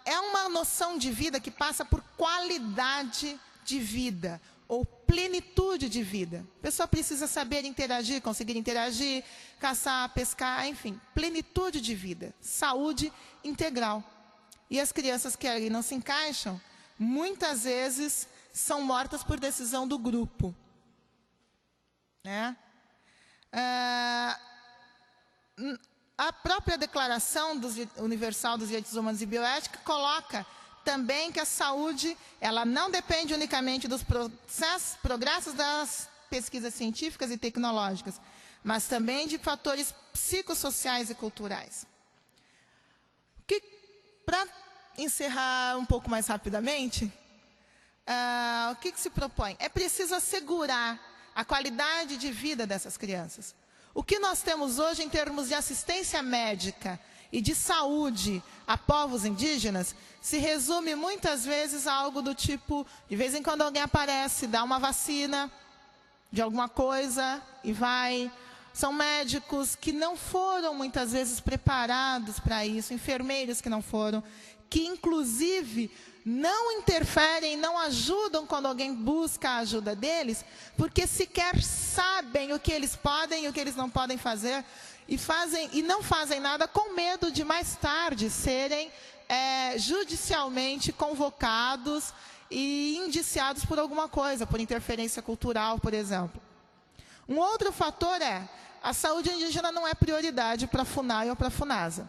é uma noção de vida que passa por qualidade de vida, ou plenitude de vida. A pessoa precisa saber interagir, conseguir interagir, caçar, pescar, enfim, plenitude de vida, saúde integral. E as crianças que ali não se encaixam, muitas vezes são mortas por decisão do grupo. A própria Declaração Universal dos Direitos Humanos e Bioética coloca também que a saúde, ela não depende unicamente dos progressos das pesquisas científicas e tecnológicas, mas também de fatores psicossociais e culturais. Para encerrar um pouco mais rapidamente, o que se propõe? É preciso assegurar a qualidade de vida dessas crianças. O que nós temos hoje em termos de assistência médica e de saúde a povos indígenas se resume muitas vezes a algo do tipo, de vez em quando alguém aparece, dá uma vacina, de alguma coisa e vai. São médicos que não foram, muitas vezes, preparados para isso, enfermeiros que não foram, que, inclusive, não interferem, não ajudam quando alguém busca a ajuda deles, porque sequer sabem o que eles podem e o que eles não podem fazer, e não fazem nada com medo de, mais tarde, serem judicialmente convocados e indiciados por alguma coisa, por interferência cultural, por exemplo. Um outro fator a saúde indígena não é prioridade para a FUNAI ou para a FUNASA.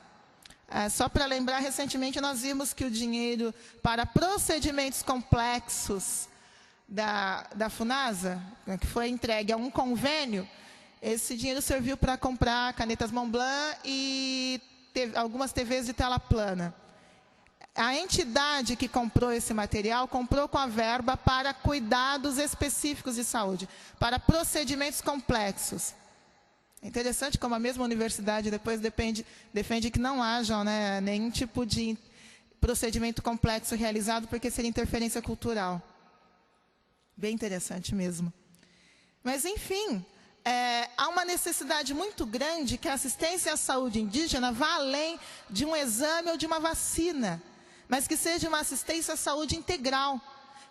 Só para lembrar, recentemente nós vimos que o dinheiro para procedimentos complexos da FUNASA, que foi entregue a um convênio, esse dinheiro serviu para comprar canetas Montblanc e algumas TVs de tela plana. A entidade que comprou esse material, comprou com a verba para cuidados específicos de saúde, para procedimentos complexos. É interessante como a mesma universidade depois defende que não haja nenhum tipo de procedimento complexo realizado, porque seria interferência cultural. Bem interessante mesmo. Mas, enfim, há uma necessidade muito grande que a assistência à saúde indígena vá além de um exame ou de uma vacina, mas que seja uma assistência à saúde integral.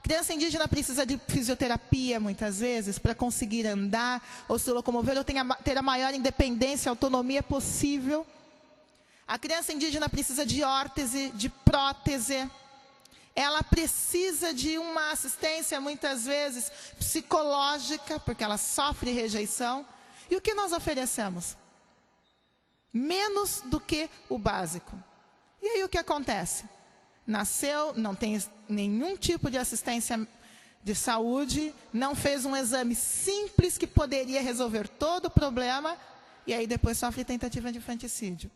Criança indígena precisa de fisioterapia, muitas vezes, para conseguir andar ou se locomover ou ter a maior independência e autonomia possível. A criança indígena precisa de órtese, de prótese. Ela precisa de uma assistência, muitas vezes, psicológica, porque ela sofre rejeição. E o que nós oferecemos? Menos do que o básico. E aí o que acontece? Nasceu, não tem nenhum tipo de assistência de saúde, não fez um exame simples que poderia resolver todo o problema, e aí depois sofre tentativa de infanticídio.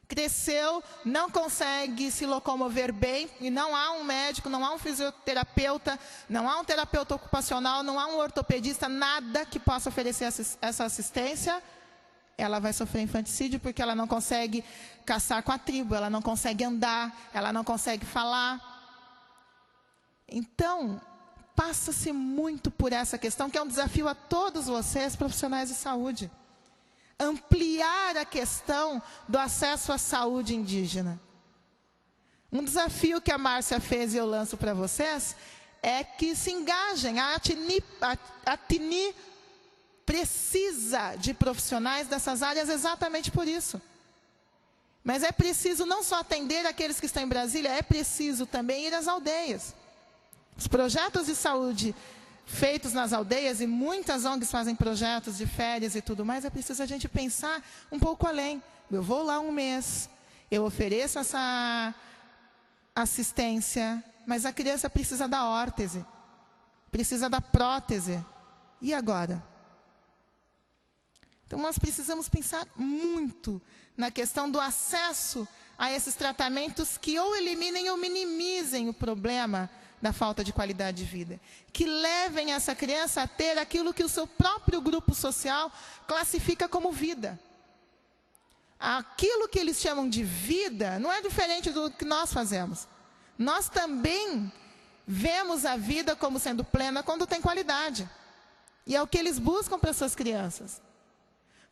Cresceu, não consegue se locomover bem, e não há um médico, não há um fisioterapeuta, não há um terapeuta ocupacional, não há um ortopedista, nada que possa oferecer essa assistência. Ela vai sofrer infanticídio porque ela não consegue caçar com a tribo, ela não consegue andar, ela não consegue falar. Então, passa-se muito por essa questão, que é um desafio a todos vocês, profissionais de saúde. Ampliar a questão do acesso à saúde indígena. Um desafio que a Márcia fez e eu lanço para vocês é que se engajem. A TINI precisa de profissionais dessas áreas exatamente por isso. Mas é preciso não só atender aqueles que estão em Brasília, é preciso também ir às aldeias. Os projetos de saúde feitos nas aldeias, e muitas ONGs fazem projetos de férias e tudo mais, é preciso a gente pensar um pouco além. Eu vou lá um mês, eu ofereço essa assistência, mas a criança precisa da órtese, precisa da prótese. E agora? Então, nós precisamos pensar muito na questão do acesso a esses tratamentos que ou eliminem ou minimizem o problema da falta de qualidade de vida. Que levem essa criança a ter aquilo que o seu próprio grupo social classifica como vida. Aquilo que eles chamam de vida não é diferente do que nós fazemos. Nós também vemos a vida como sendo plena quando tem qualidade. E é o que eles buscam para suas crianças.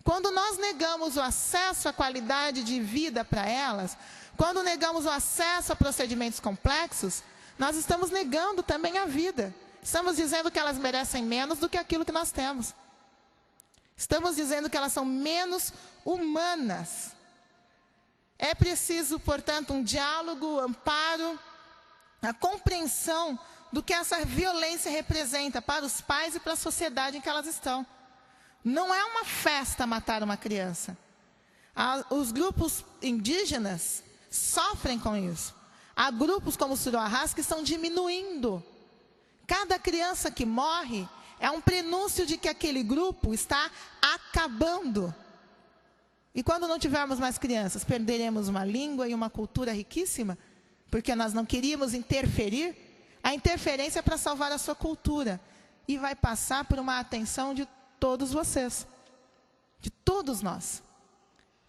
Quando nós negamos o acesso à qualidade de vida para elas, quando negamos o acesso a procedimentos complexos, nós estamos negando também a vida. Estamos dizendo que elas merecem menos do que aquilo que nós temos. Estamos dizendo que elas são menos humanas. É preciso, portanto, um diálogo, amparo, a compreensão do que essa violência representa para os pais e para a sociedade em que elas estão. Não é uma festa matar uma criança. Os grupos indígenas sofrem com isso. Há grupos como o Suruarás que estão diminuindo. Cada criança que morre é um prenúncio de que aquele grupo está acabando. E quando não tivermos mais crianças, perderemos uma língua e uma cultura riquíssima, porque nós não queríamos interferir. A interferência é para salvar a sua cultura. E vai passar por uma atenção de todos vocês, de todos nós.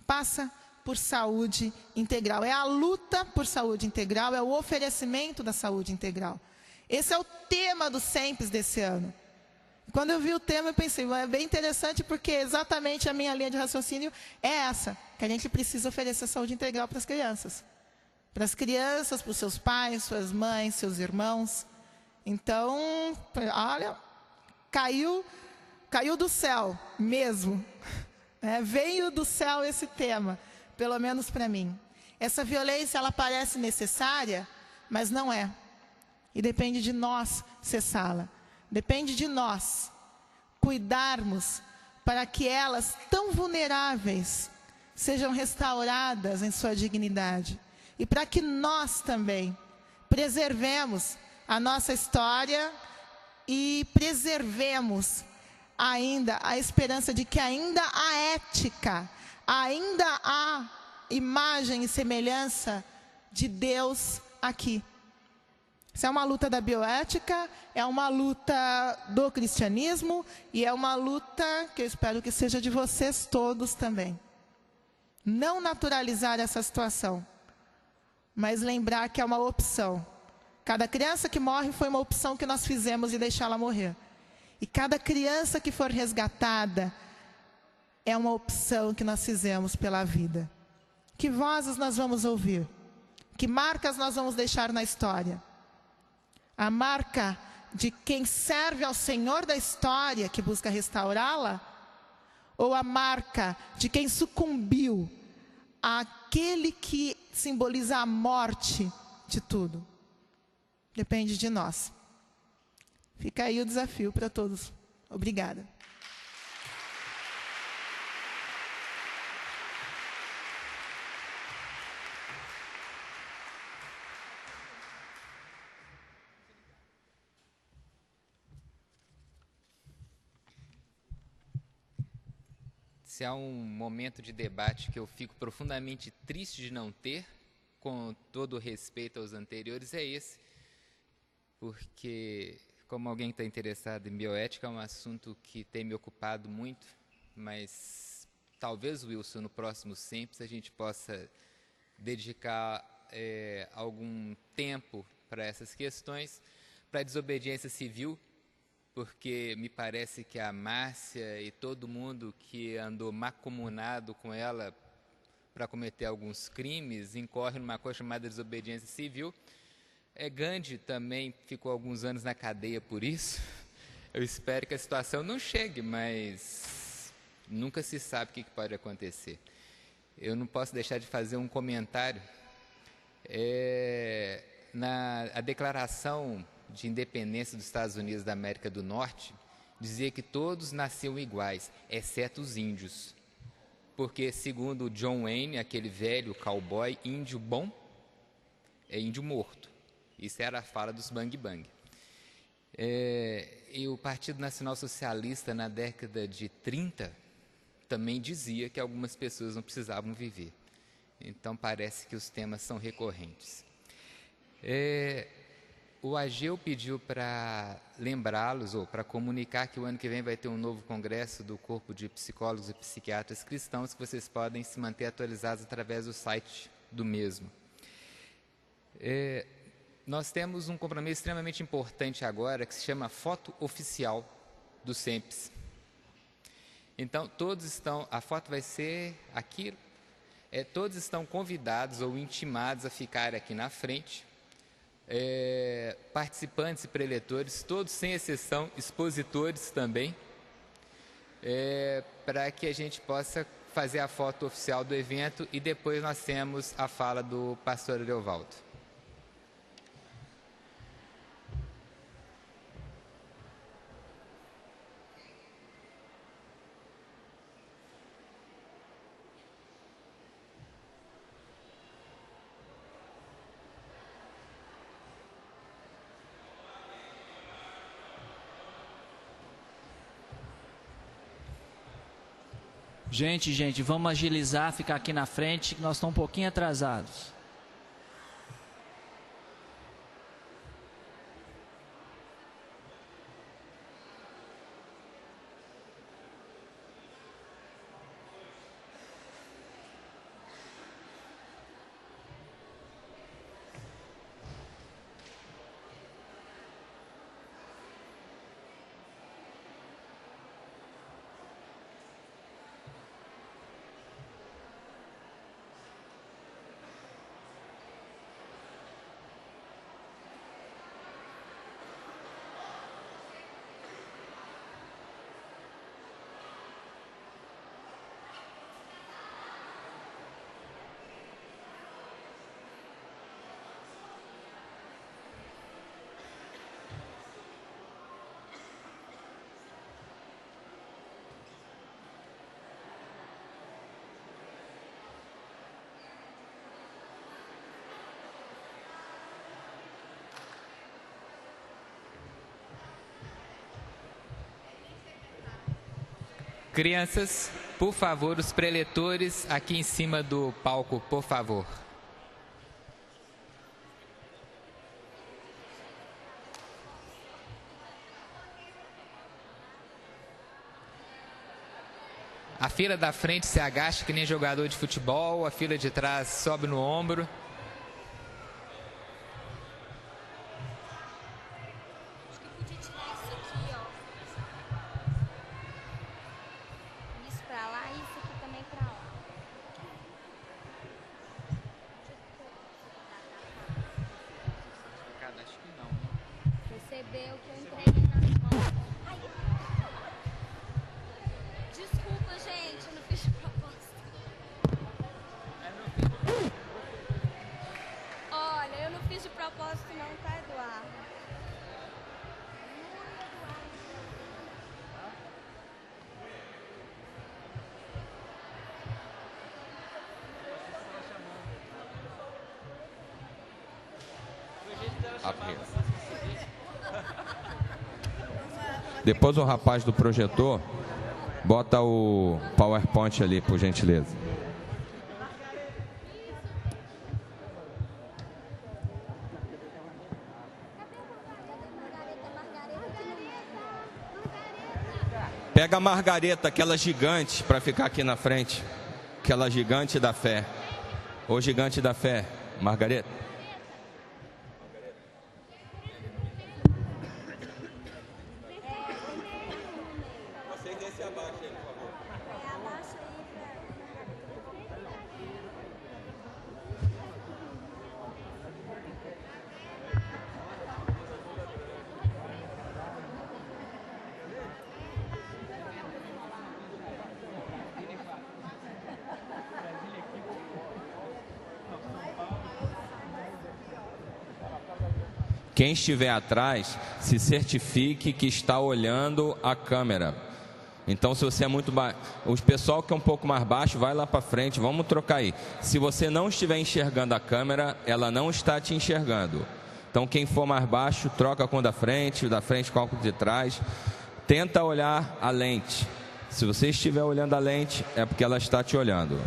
Passa por saúde integral. É a luta por saúde integral, é o oferecimento da saúde integral. Esse é o tema do SEMPES desse ano. Quando eu vi o tema, eu pensei, é bem interessante, porque exatamente a minha linha de raciocínio é essa, que a gente precisa oferecer saúde integral para as crianças. Para as crianças, para os seus pais, suas mães, seus irmãos. Então, olha, caiu do céu mesmo. Veio do céu esse tema, pelo menos para mim. Essa violência, ela parece necessária, mas não é. E depende de nós cessá-la. Depende de nós cuidarmos para que elas, tão vulneráveis, sejam restauradas em sua dignidade. E para que nós também preservemos a nossa história e preservemos ainda a esperança de que ainda há ética, ainda há imagem e semelhança de Deus aqui. Isso é uma luta da bioética, é uma luta do cristianismo e é uma luta que eu espero que seja de vocês todos também. Não naturalizar essa situação, mas lembrar que é uma opção. Cada criança que morre foi uma opção que nós fizemos de deixá-la morrer. E cada criança que for resgatada é uma opção que nós fizemos pela vida. Que vozes nós vamos ouvir? Que marcas nós vamos deixar na história? A marca de quem serve ao Senhor da história, que busca restaurá-la? Ou a marca de quem sucumbiu àquele que simboliza a morte de tudo? Depende de nós. Fica aí o desafio para todos. Obrigada. Se há um momento de debate que eu fico profundamente triste de não ter, com todo o respeito aos anteriores, é esse. Porque, como alguém que está interessado em bioética, é um assunto que tem me ocupado muito, mas talvez, Wilson, no próximo Sempre, a gente possa dedicar algum tempo para essas questões, para a desobediência civil, porque me parece que a Márcia e todo mundo que andou mancomunado com ela para cometer alguns crimes incorre numa coisa chamada desobediência civil. Gandhi também ficou alguns anos na cadeia por isso. Eu espero que a situação não chegue, mas nunca se sabe o que pode acontecer. Eu não posso deixar de fazer um comentário. A Declaração de Independência dos Estados Unidos da América do Norte dizia que todos nasciam iguais, exceto os índios. Porque, segundo o John Wayne, aquele velho cowboy, índio bom é índio morto. Isso era a fala dos Bang Bang. E o Partido Nacional Socialista, na década de 30, também dizia que algumas pessoas não precisavam viver. Então, parece que os temas são recorrentes. O Ageu pediu para lembrá-los, ou para comunicar que o ano que vem vai ter um novo congresso do Corpo de Psicólogos e Psiquiatras Cristãos, que vocês podem se manter atualizados através do site do mesmo. Nós temos um compromisso extremamente importante agora, que se chama Foto Oficial do SEMPES. Então, a foto vai ser aqui, todos estão convidados ou intimados a ficar aqui na frente, participantes e preletores, todos sem exceção, expositores também, para que a gente possa fazer a foto oficial do evento e depois nós temos a fala do pastor Leovaldo. Gente, vamos agilizar, ficar aqui na frente, que nós estamos um pouquinho atrasados. Crianças, por favor, os preletores aqui em cima do palco, por favor. A fila da frente se agacha que nem jogador de futebol, a fila de trás sobe no ombro. Acho que podia tirar isso aqui, ó. Isso pra lá e isso aqui também pra lá. Acho que não. Recebeu o que eu entreguei nas mãos. Ai. Desculpa, gente, eu não fiz de propósito. Olha, eu não fiz de propósito não, tá, Eduardo? Depois o rapaz do projetor bota o PowerPoint ali, por gentileza. Pega a Margareta, aquela gigante, para ficar aqui na frente. Aquela gigante da fé. Ô gigante da fé, Margareta. Quem estiver atrás, se certifique que está olhando a câmera. Então, se você é muito baixo, o pessoal que é um pouco mais baixo, vai lá para frente, vamos trocar aí. Se você não estiver enxergando a câmera, ela não está te enxergando. Então, quem for mais baixo, troca com o da frente com o de trás. Tenta olhar a lente. Se você estiver olhando a lente, é porque ela está te olhando.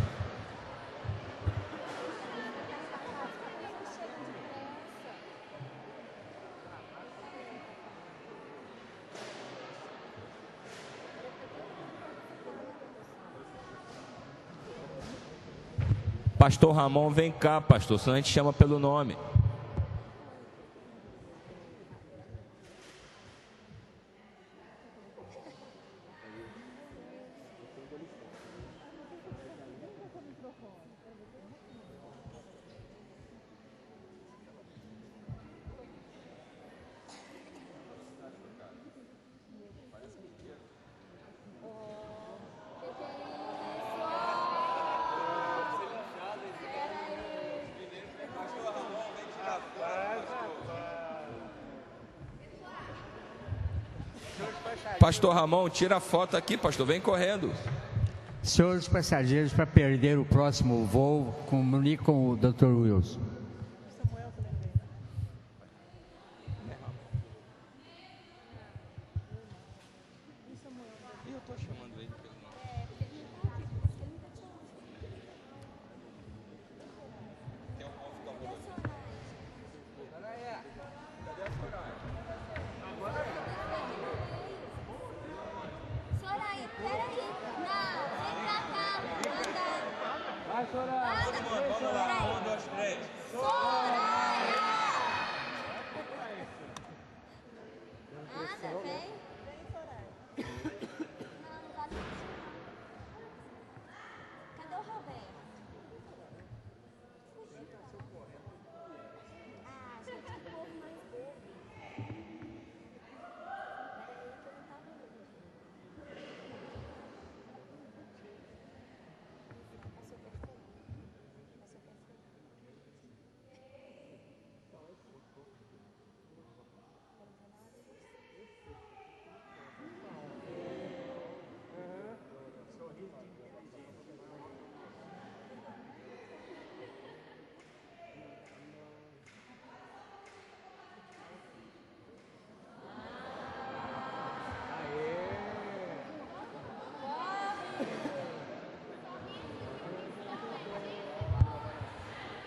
Pastor Ramon, vem cá, pastor, senão a gente chama pelo nome. Pastor Ramon, tira a foto aqui, pastor, vem correndo. Senhores passageiros, para perder o próximo voo, comunique com o Dr. Wilson. Soraya, peraí. Não, vem pra cá. Anda. Vai, Soraya. Anda. Vamos lá. 1, 2, 3. Soraya. Anda, vem. Vem, Soraya. Não, não dá não. Cadê o Roberto? Ah, gente, que povo mais bobo.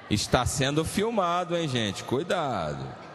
Está sendo filmado, hein, gente? Cuidado.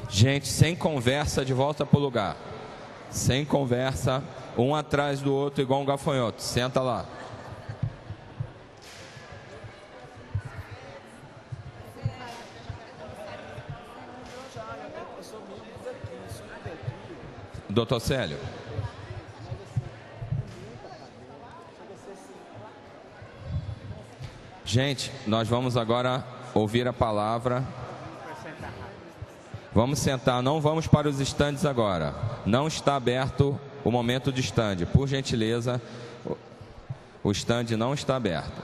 Gente, sem conversa, de volta para o lugar. Sem conversa, um atrás do outro, igual um gafanhoto. Senta lá. Doutor Célio. Gente, nós vamos agora ouvir a palavra. Vamos sentar, não vamos para os estandes agora. Não está aberto o momento de estande. Por gentileza, o estande não está aberto.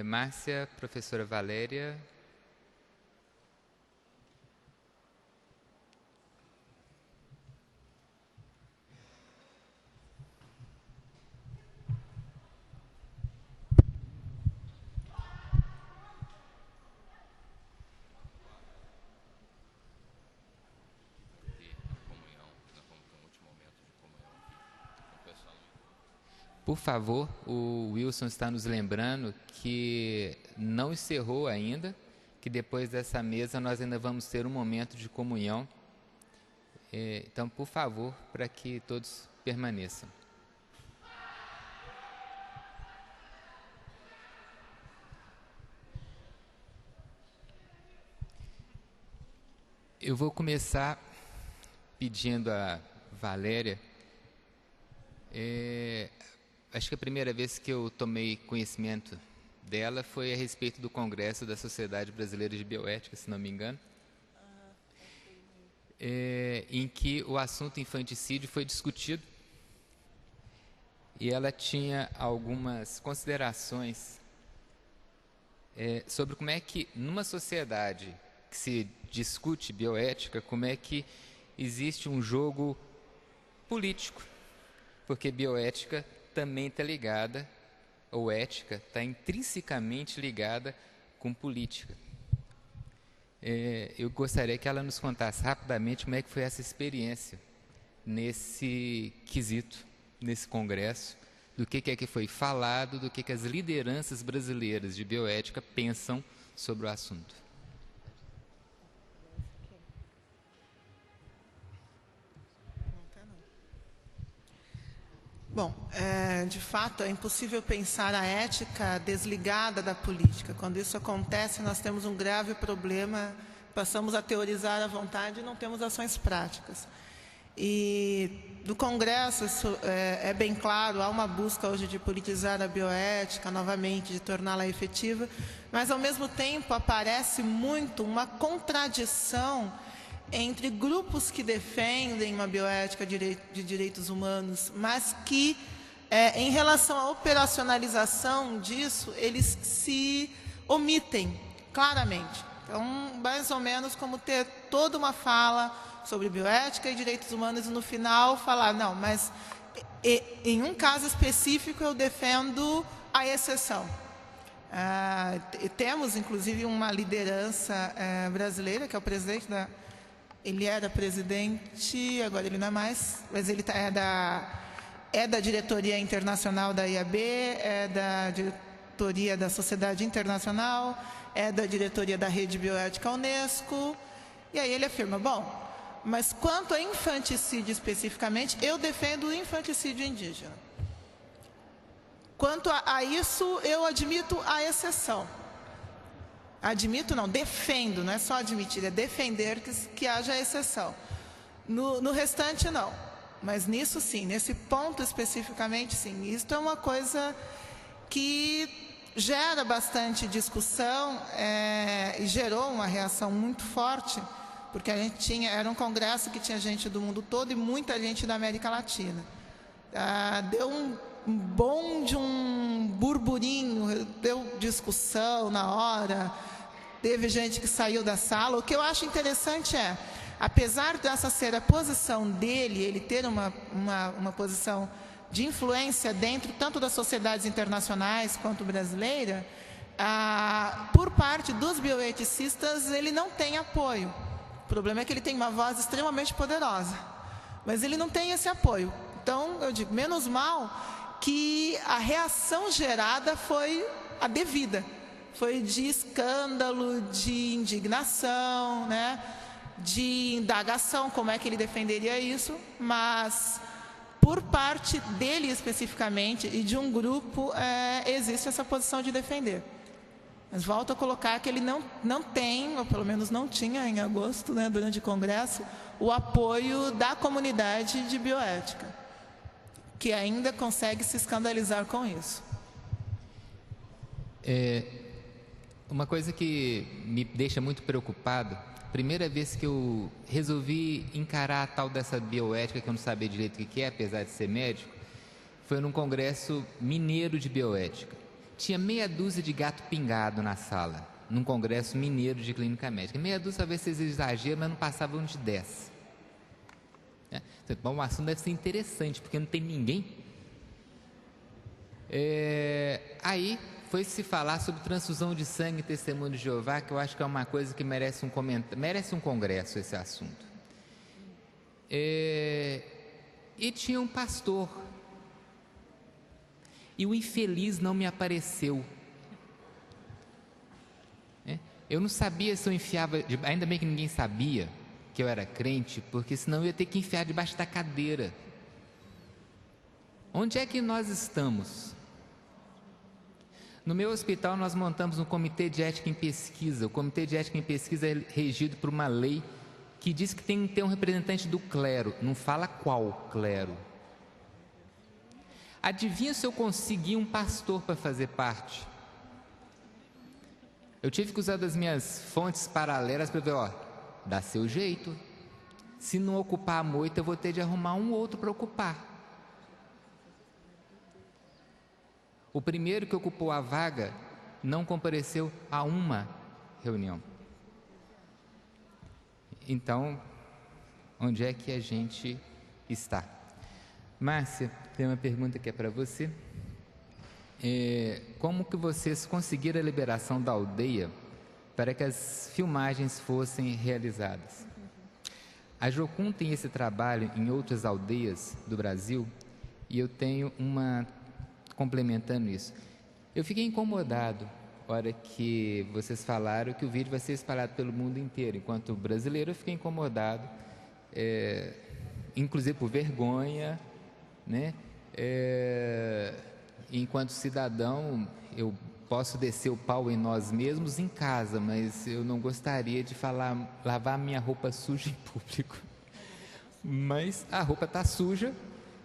Márcia, professora Valéria. Por favor, o Wilson está nos lembrando que não encerrou ainda, que depois dessa mesa nós ainda vamos ter um momento de comunhão. Então, por favor, para que todos permaneçam. Eu vou começar pedindo a Valéria. Acho que a primeira vez que eu tomei conhecimento dela foi a respeito do Congresso da Sociedade Brasileira de Bioética, se não me engano, em que o assunto infanticídio foi discutido e ela tinha algumas considerações sobre como é que, numa sociedade que se discute bioética, como é que existe um jogo político, porque bioética também está ligada, ou ética, está intrinsecamente ligada com política. Eu gostaria que ela nos contasse rapidamente como é que foi essa experiência nesse quesito, nesse congresso, do que é que foi falado, do que as lideranças brasileiras de bioética pensam sobre o assunto. Bom, de fato, é impossível pensar a ética desligada da política. Quando isso acontece, nós temos um grave problema, passamos a teorizar à vontade e não temos ações práticas. E do Congresso, isso é bem claro, há uma busca hoje de politizar a bioética novamente, de torná-la efetiva, mas, ao mesmo tempo, aparece muito uma contradição entre grupos que defendem uma bioética de direitos humanos, mas que, em relação à operacionalização disso, eles se omitem claramente. Então, mais ou menos como ter toda uma fala sobre bioética e direitos humanos e, no final, falar, não, mas em um caso específico eu defendo a exceção. Temos, inclusive, uma liderança brasileira, que é o presidente da... Ele era presidente, agora ele não é mais, mas ele é da diretoria internacional da IAB, é da diretoria da Sociedade Internacional, é da diretoria da Rede Bioética Unesco. E aí ele afirma, bom, mas quanto a infanticídio especificamente, eu defendo o infanticídio indígena. Quanto a isso, eu admito a exceção. Admito não, defendo, não é só admitir, é defender que haja exceção. No restante, não. Mas nisso sim, nesse ponto especificamente sim. Isso é uma coisa que gera bastante discussão e gerou uma reação muito forte, porque a gente era um congresso que tinha gente do mundo todo e muita gente da América Latina. Deu um bonde, um burburinho, deu discussão na hora, teve gente que saiu da sala. O que eu acho interessante apesar dessa ser a posição dele, ele ter uma posição de influência dentro tanto das sociedades internacionais quanto brasileira, por parte dos bioeticistas ele não tem apoio. O problema é que ele tem uma voz extremamente poderosa, mas ele não tem esse apoio. Então, eu digo, menos mal que a reação gerada foi a devida. Foi de escândalo, de indignação, né? De indagação, como é que ele defenderia isso, mas por parte dele especificamente e de um grupo existe essa posição de defender. Mas volto a colocar que ele não tem, ou pelo menos não tinha em agosto, né, durante o congresso, o apoio da comunidade de bioética, que ainda consegue se escandalizar com isso. Uma coisa que me deixa muito preocupado, primeira vez que eu resolvi encarar a tal dessa bioética, que eu não sabia direito o que é, apesar de ser médico, foi num congresso mineiro de bioética. Tinha meia dúzia de gato pingado na sala, num congresso mineiro de clínica médica. Meia dúzia, talvez seja exagero, mas não passavam de 10. Bom, o assunto deve ser interessante, porque não tem ninguém. Aí foi se falar sobre transfusão de sangue e testemunho de Jeová, que eu acho que é uma coisa que merece um comentário, merece um congresso esse assunto. E tinha um pastor, e o infeliz não me apareceu. Eu não sabia se eu enfiava, ainda bem que ninguém sabia que eu era crente, porque senão eu ia ter que enfiar debaixo da cadeira. Onde é que nós estamos? No meu hospital nós montamos um comitê de ética em pesquisa. O comitê de ética em pesquisa é regido por uma lei que diz que tem que ter um representante do clero, não fala qual clero. Adivinha se eu consegui um pastor para fazer parte? Eu tive que usar das minhas fontes paralelas para ver, dá seu jeito. Se não ocupar a moita, eu vou ter de arrumar um outro para ocupar. O primeiro que ocupou a vaga não compareceu a uma reunião. Então, onde é que a gente está? Márcia, tem uma pergunta que é para você. Como que vocês conseguiram a liberação da aldeia para que as filmagens fossem realizadas? A Jocum tem esse trabalho em outras aldeias do Brasil e eu tenho uma... complementando isso. Eu fiquei incomodado na hora que vocês falaram que o vídeo vai ser espalhado pelo mundo inteiro. Enquanto brasileiro, eu fiquei incomodado, inclusive por vergonha, né? Enquanto cidadão, eu posso descer o pau em nós mesmos em casa, mas eu não gostaria de lavar minha roupa suja em público. Mas a roupa está suja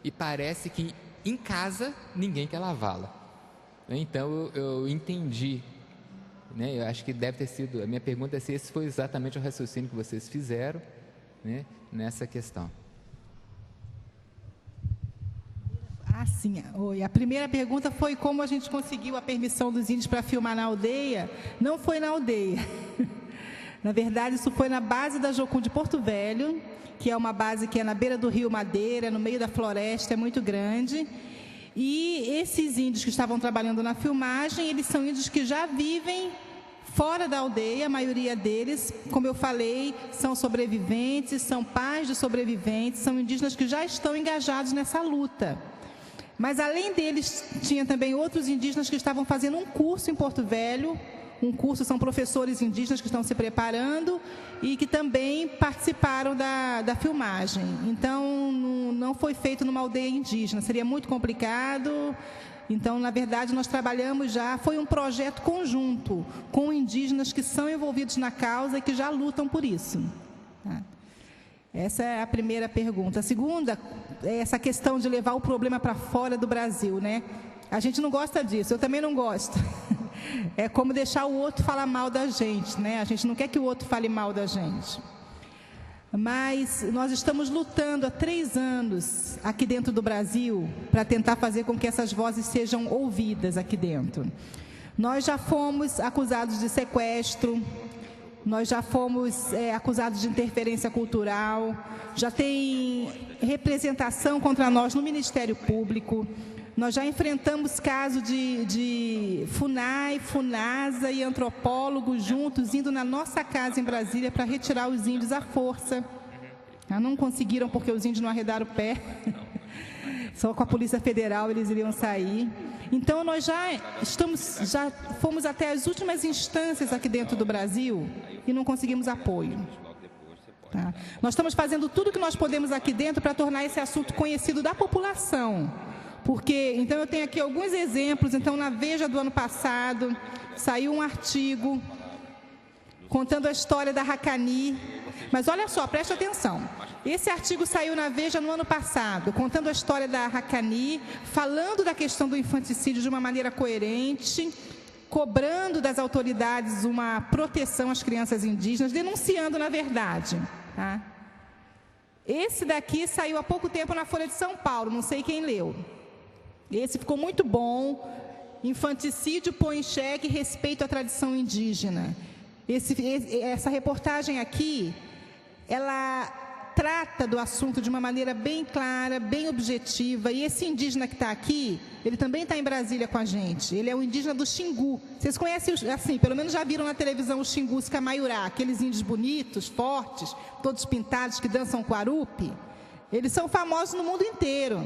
e parece que em casa ninguém quer lavá-la. Então eu entendi, né? Eu acho que deve ter sido, a minha pergunta é se esse foi exatamente o raciocínio que vocês fizeram, né, nessa questão. Sim. Oi. A primeira pergunta foi como a gente conseguiu a permissão dos índios para filmar na aldeia. Não foi na aldeia. Na verdade, isso foi na base da Jocum de Porto Velho, que é uma base que é na beira do Rio Madeira, no meio da floresta, é muito grande. E esses índios que estavam trabalhando na filmagem, eles são índios que já vivem fora da aldeia, a maioria deles, como eu falei, são sobreviventes, são pais de sobreviventes, são indígenas que já estão engajados nessa luta. Mas, além deles, tinha também outros indígenas que estavam fazendo um curso em Porto Velho. Um curso, são professores indígenas que estão se preparando e que também participaram da filmagem. Então, não foi feito numa aldeia indígena, seria muito complicado. Então, na verdade, nós trabalhamos já, foi um projeto conjunto com indígenas que são envolvidos na causa e que já lutam por isso. Tá? Essa é a primeira pergunta. A segunda é essa questão de levar o problema para fora do Brasil, né? A gente não gosta disso, eu também não gosto. É como deixar o outro falar mal da gente, né? A gente não quer que o outro fale mal da gente. Mas nós estamos lutando há 3 anos aqui dentro do Brasil para tentar fazer com que essas vozes sejam ouvidas aqui dentro. Nós já fomos acusados de sequestro, nós já fomos acusados de interferência cultural, já tem representação contra nós no Ministério Público, nós já enfrentamos casos de FUNAI, FUNASA e antropólogos juntos, indo na nossa casa em Brasília para retirar os índios à força. Não conseguiram porque os índios não arredaram o pé. Só com a Polícia Federal eles iriam sair. Então, nós já fomos até as últimas instâncias aqui dentro do Brasil e não conseguimos apoio. Tá? Nós estamos fazendo tudo o que nós podemos aqui dentro para tornar esse assunto conhecido da população. Porque, então, eu tenho aqui alguns exemplos. Então, na Veja do ano passado, saiu um artigo contando a história da Racani. Mas olha só, preste atenção. Esse artigo saiu na Veja no ano passado, contando a história da Racani, falando da questão do infanticídio de uma maneira coerente, cobrando das autoridades uma proteção às crianças indígenas, denunciando na verdade. Tá? Esse daqui saiu há pouco tempo na Folha de São Paulo, não sei quem leu. Esse ficou muito bom. Infanticídio põe em xeque respeito à tradição indígena. Essa reportagem aqui, ela trata do assunto de uma maneira bem clara, bem objetiva. E esse indígena que está aqui, ele também está em Brasília com a gente. Ele é o indígena do Xingu. Vocês conhecem, assim, pelo menos já viram na televisão os Xingus Camaiurá, aqueles índios bonitos, fortes, todos pintados, que dançam quarupi. Eles são famosos no mundo inteiro.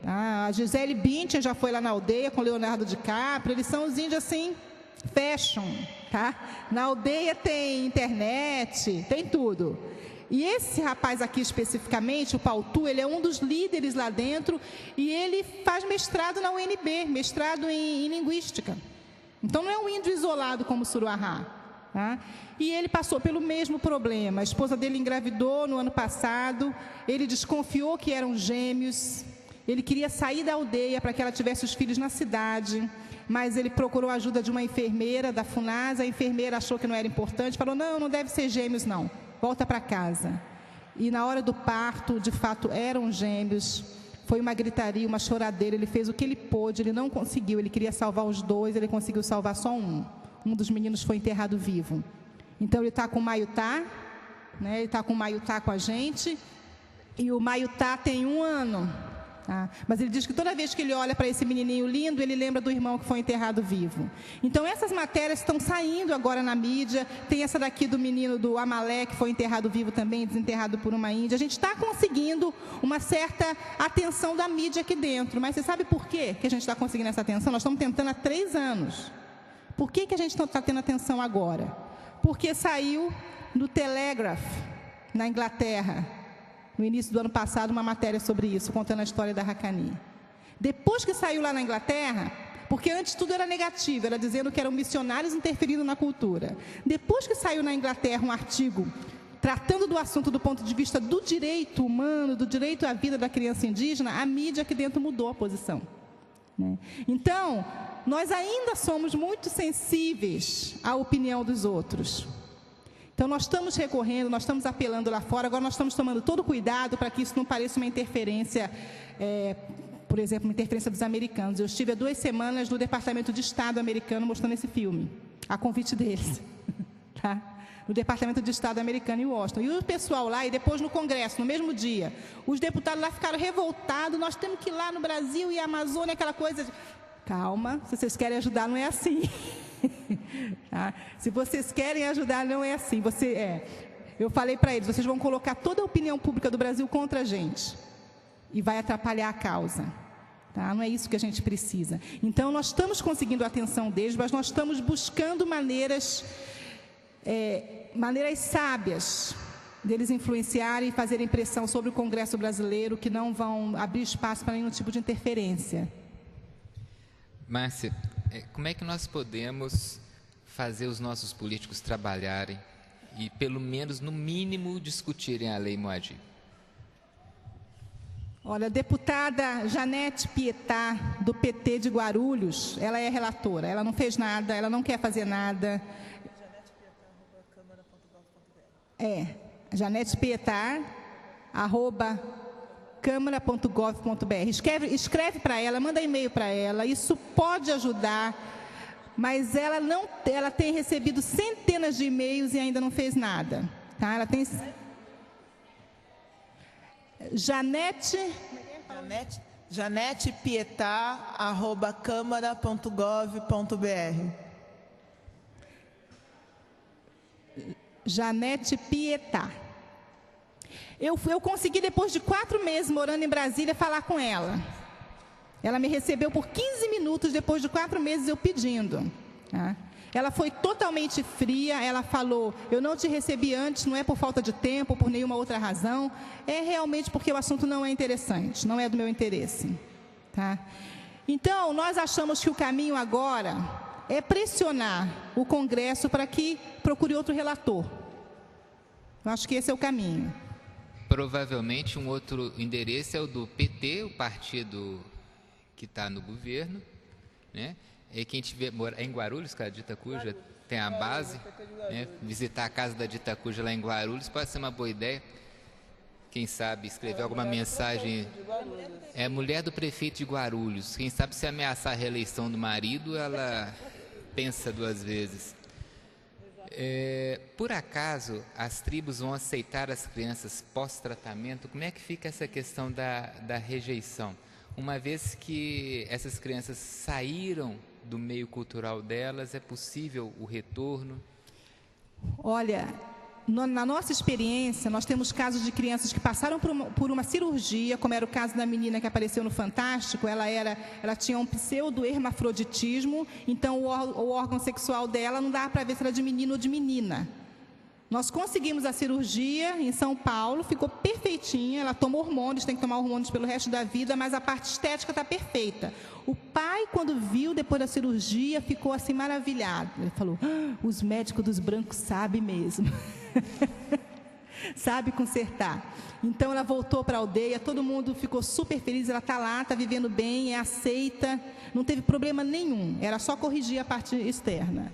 A Gisele Bündchen já foi lá na aldeia com Leonardo DiCaprio. Eles são os índios assim, fashion, tá? Na aldeia tem internet, tem tudo. E esse rapaz aqui especificamente, o Pautu, ele é um dos líderes lá dentro e ele faz mestrado na UNB, mestrado em linguística. Então não é um índio isolado como o Suruahá. Tá? E ele passou pelo mesmo problema. A esposa dele engravidou no ano passado, ele desconfiou que eram gêmeos. Ele queria sair da aldeia para que ela tivesse os filhos na cidade, mas ele procurou a ajuda de uma enfermeira da FUNASA. A enfermeira achou que não era importante, falou, não deve ser gêmeos não, volta para casa. E na hora do parto, de fato, eram gêmeos. Foi uma gritaria, uma choradeira, ele fez o que ele pôde, ele não conseguiu, ele queria salvar os 2, ele conseguiu salvar só um. Um dos meninos foi enterrado vivo. Então ele está com o Maiutá, né? Ele está com o Maiutá com a gente, e o Maiutá tem 1 ano. Mas ele diz que toda vez que ele olha para esse menininho lindo, ele lembra do irmão que foi enterrado vivo. Então essas matérias estão saindo agora na mídia. Tem essa daqui do menino do Amalé, que foi enterrado vivo também, desenterrado por uma índia. A gente está conseguindo uma certa atenção da mídia aqui dentro. Mas você sabe por quê que a gente está conseguindo essa atenção? Nós estamos tentando há 3 anos. Por que a gente não está tendo atenção agora? Porque saiu no Telegraph, na Inglaterra, no início do ano passado, uma matéria sobre isso, contando a história da Racani. Depois que saiu lá na Inglaterra, porque antes tudo era negativo, era dizendo que eram missionários interferindo na cultura. Depois que saiu na Inglaterra um artigo tratando do assunto do ponto de vista do direito humano, do direito à vida da criança indígena, a mídia aqui dentro mudou a posição. Né? Então, nós ainda somos muito sensíveis à opinião dos outros. Então, nós estamos recorrendo, nós estamos apelando lá fora, agora nós estamos tomando todo cuidado para que isso não pareça uma interferência, por exemplo, uma interferência dos americanos. Eu estive há 2 semanas no Departamento de Estado americano mostrando esse filme, a convite deles, tá? No Departamento de Estado americano em Washington. E o pessoal lá, e depois no Congresso, no mesmo dia, os deputados lá ficaram revoltados, nós temos que ir lá no Brasil e a Amazônia, aquela coisa de... Calma, se vocês querem ajudar, não é assim. Tá? Se vocês querem ajudar, não é assim. Eu falei para eles, vocês vão colocar toda a opinião pública do Brasil contra a gente e vai atrapalhar a causa. Tá? Não é isso que a gente precisa. Então, nós estamos conseguindo a atenção deles, mas nós estamos buscando maneiras sábias deles influenciarem e fazerem pressão sobre o Congresso brasileiro, que não vão abrir espaço para nenhum tipo de interferência. Márcia, como é que nós podemos fazer os nossos políticos trabalharem e pelo menos, no mínimo, discutirem a Lei Moadi? Olha, a deputada Janete Pietá, do PT de Guarulhos, ela é relatora, ela não fez nada, ela não quer fazer nada. Janete Pietá, @câmara.gov.br. Escreve para ela, manda e-mail para ela, isso pode ajudar, mas ela tem recebido centenas de e-mails e ainda não fez nada. Tá? Ela tem... Janete Pietá, @câmara.gov.br. Janete Pietá. Eu consegui, depois de 4 meses morando em Brasília, falar com ela. Ela me recebeu por 15 minutos, depois de 4 meses eu pedindo. Tá? Ela foi totalmente fria, ela falou, eu não te recebi antes, não é por falta de tempo, por nenhuma outra razão, é realmente porque o assunto não é interessante, não é do meu interesse. Tá? Então, nós achamos que o caminho agora é pressionar o Congresso para que procure outro relator. Eu acho que esse é o caminho. Provavelmente um outro endereço é o do PT, o partido que está no governo, né? E quem tiver morar em Guarulhos, que a Dita Cuja tem a base, né? Visitar a casa da Dita Cuja lá em Guarulhos pode ser uma boa ideia. Quem sabe escrever alguma mensagem. É mulher do prefeito de Guarulhos. Quem sabe se ameaçar a reeleição do marido, ela pensa 2 vezes. Por acaso, as tribos vão aceitar as crianças pós-tratamento? Como é que fica essa questão da rejeição? Uma vez que essas crianças saíram do meio cultural delas, é possível o retorno? Olha, na nossa experiência, nós temos casos de crianças que passaram por uma cirurgia, como era o caso da menina que apareceu no Fantástico. Ela tinha um pseudo-hermafroditismo, então o órgão sexual dela não dava para ver se era de menino ou de menina. Nós conseguimos a cirurgia em São Paulo, ficou perfeitinha, ela toma hormônios, tem que tomar hormônios pelo resto da vida, mas a parte estética está perfeita. O pai, quando viu depois da cirurgia, ficou assim maravilhado. Ele falou, os médicos dos brancos sabem mesmo. Sabe consertar. Então ela voltou para a aldeia, todo mundo ficou super feliz, ela está lá, está vivendo bem, é aceita, não teve problema nenhum, era só corrigir a parte externa.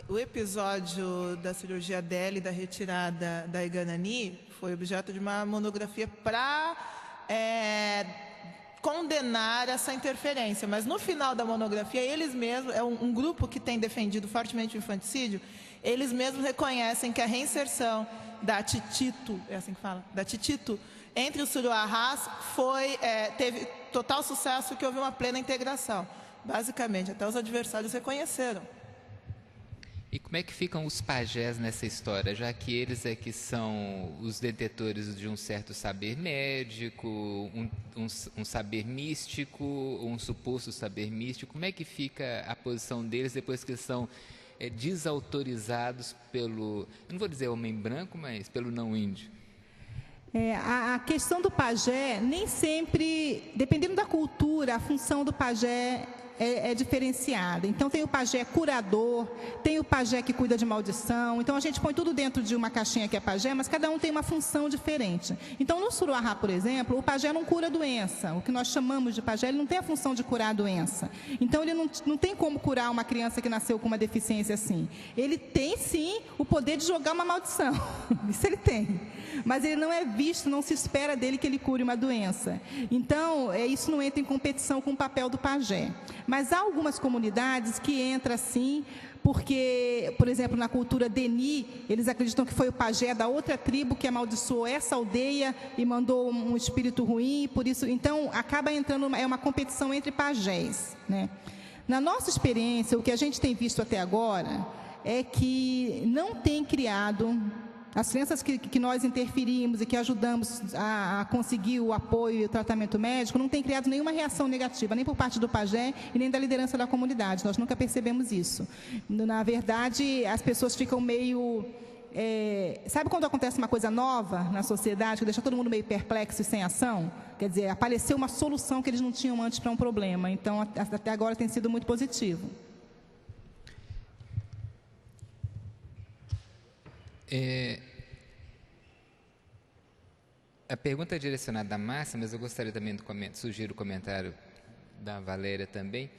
O episódio da cirurgia dela e da retirada da Iganani foi objeto de uma monografia para condenar essa interferência. Mas no final da monografia, eles mesmos, é um grupo que tem defendido fortemente o infanticídio, eles mesmos reconhecem que a reinserção da Titito, é assim que fala, da Titito, entre os Suruahás teve total sucesso, que houve uma plena integração. Basicamente, até os adversários reconheceram. E como é que ficam os pajés nessa história, já que eles é que são os detetores de um certo saber médico, um saber místico, um suposto saber místico? Como é que fica a posição deles depois que são desautorizados pelo, eu não vou dizer homem branco, mas pelo não índio? A questão do pajé, nem sempre, dependendo da cultura, a função do pajé é diferenciada. Então, tem o pajé curador, tem o pajé que cuida de maldição. Então, a gente põe tudo dentro de uma caixinha que é pajé, mas cada um tem uma função diferente. Então, no Suruahá, por exemplo, o pajé não cura a doença. O que nós chamamos de pajé, ele não tem a função de curar a doença. Então, ele não tem como curar uma criança que nasceu com uma deficiência assim. Ele tem, sim, o poder de jogar uma maldição. Isso ele tem. Mas ele não é visto, não se espera dele que ele cure uma doença. Então, isso não entra em competição com o papel do pajé. Mas há algumas comunidades que entram assim, porque, por exemplo, na cultura Deni, eles acreditam que foi o pajé da outra tribo que amaldiçoou essa aldeia e mandou um espírito ruim, por isso, então, acaba entrando, uma competição entre pajés, né? Na nossa experiência, o que a gente tem visto até agora é que não tem criado... As crianças que nós interferimos e que ajudamos a conseguir o apoio e o tratamento médico não tem criado nenhuma reação negativa, nem por parte do pajé e nem da liderança da comunidade. Nós nunca percebemos isso. Na verdade, as pessoas ficam meio... sabe quando acontece uma coisa nova na sociedade, que deixa todo mundo meio perplexo e sem ação? Quer dizer, apareceu uma solução que eles não tinham antes para um problema. Então, até agora tem sido muito positivo. A pergunta é direcionada à Márcia, mas eu gostaria também sugiro o comentário da Valéria também.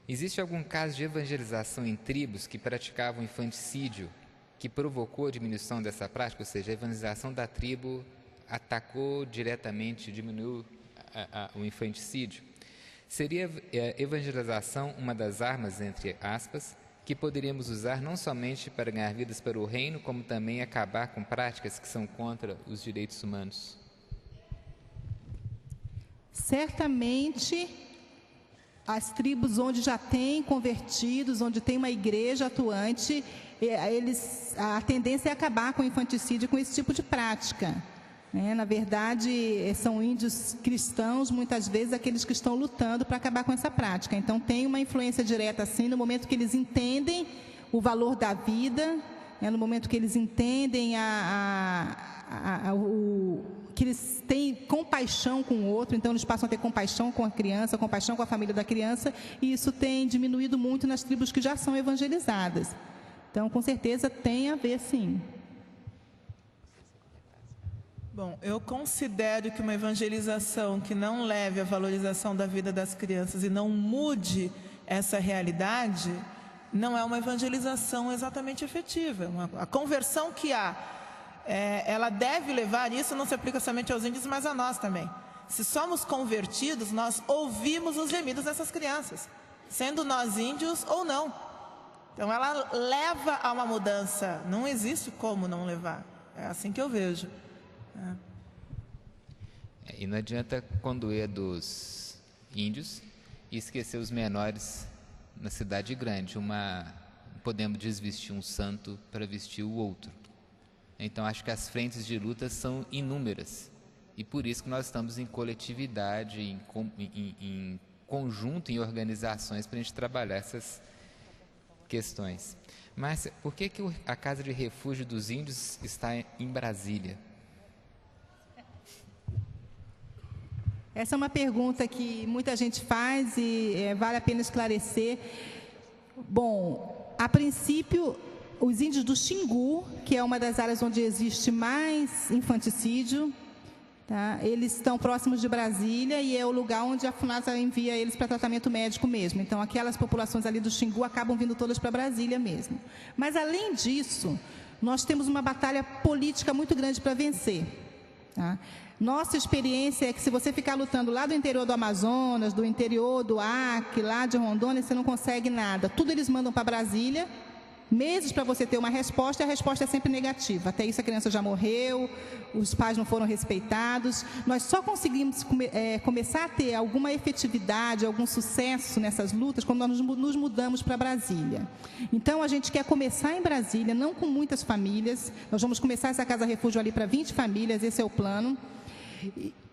Existe algum caso de evangelização em tribos que praticavam infanticídio que provocou a diminuição dessa prática? Ou seja, a evangelização da tribo atacou diretamente, diminuiu o infanticídio? Seria a evangelização uma das armas, entre aspas, que poderíamos usar não somente para ganhar vidas para o reino, como também acabar com práticas que são contra os direitos humanos? Certamente, as tribos onde já tem convertidos, onde tem uma igreja atuante, a tendência é acabar com o infanticídio, com esse tipo de prática. Na verdade, são índios cristãos, muitas vezes, aqueles que estão lutando para acabar com essa prática. Então, tem uma influência direta, assim, no momento que eles entendem o valor da vida, no momento que eles entendem que eles têm compaixão com o outro, então eles passam a ter compaixão com a criança, compaixão com a família da criança, e isso tem diminuído muito nas tribos que já são evangelizadas. Então, com certeza, tem a ver, sim. Bom, eu considero que uma evangelização que não leve à valorização da vida das crianças e não mude essa realidade, não é uma evangelização exatamente efetiva. A conversão que há, ela deve levar, isso não se aplica somente aos índios, mas a nós também. Se somos convertidos, nós ouvimos os gemidos dessas crianças, sendo nós índios ou não. Então, ela leva a uma mudança, não existe como não levar. É assim que eu vejo. E não adianta condoer dos índios e esquecer os menores na cidade grande. Podemos desvestir um santo para vestir o outro. Então, acho que as frentes de luta são inúmeras. E por isso que nós estamos em coletividade, em conjunto, em organizações, para a gente trabalhar essas questões. Márcia, por que a Casa de Refúgio dos Índios está em Brasília? Essa é uma pergunta que muita gente faz e vale a pena esclarecer. Bom, a princípio, os índios do Xingu, que é uma das áreas onde existe mais infanticídio, tá? Eles estão próximos de Brasília e é o lugar onde a FUNASA envia eles para tratamento médico mesmo. Então, aquelas populações ali do Xingu acabam vindo todas para Brasília mesmo. Mas, além disso, nós temos uma batalha política muito grande para vencer, tá? Nossa experiência é que se você ficar lutando lá do interior do Amazonas, do interior do Acre, lá de Rondônia, você não consegue nada. Tudo eles mandam para Brasília, meses para você ter uma resposta, e a resposta é sempre negativa. Até isso a criança já morreu, os pais não foram respeitados. Nós só conseguimos começar a ter alguma efetividade, algum sucesso nessas lutas quando nós nos mudamos para Brasília. Então, a gente quer começar em Brasília, não com muitas famílias. Nós vamos começar essa Casa Refúgio ali para 20 famílias, esse é o plano.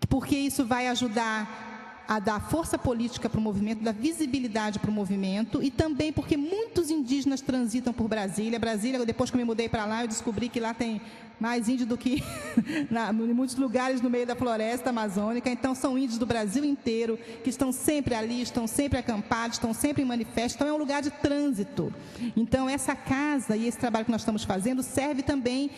Porque isso vai ajudar a dar força política para o movimento, dar visibilidade para o movimento, e também porque muitos indígenas transitam por Brasília. Brasília, depois que eu me mudei para lá, eu descobri que lá tem mais índio do que em muitos lugares no meio da floresta amazônica. Então, são índios do Brasil inteiro que estão sempre ali, estão sempre acampados, estão sempre em manifesto. Então, é um lugar de trânsito. Então, essa casa e esse trabalho que nós estamos fazendo serve também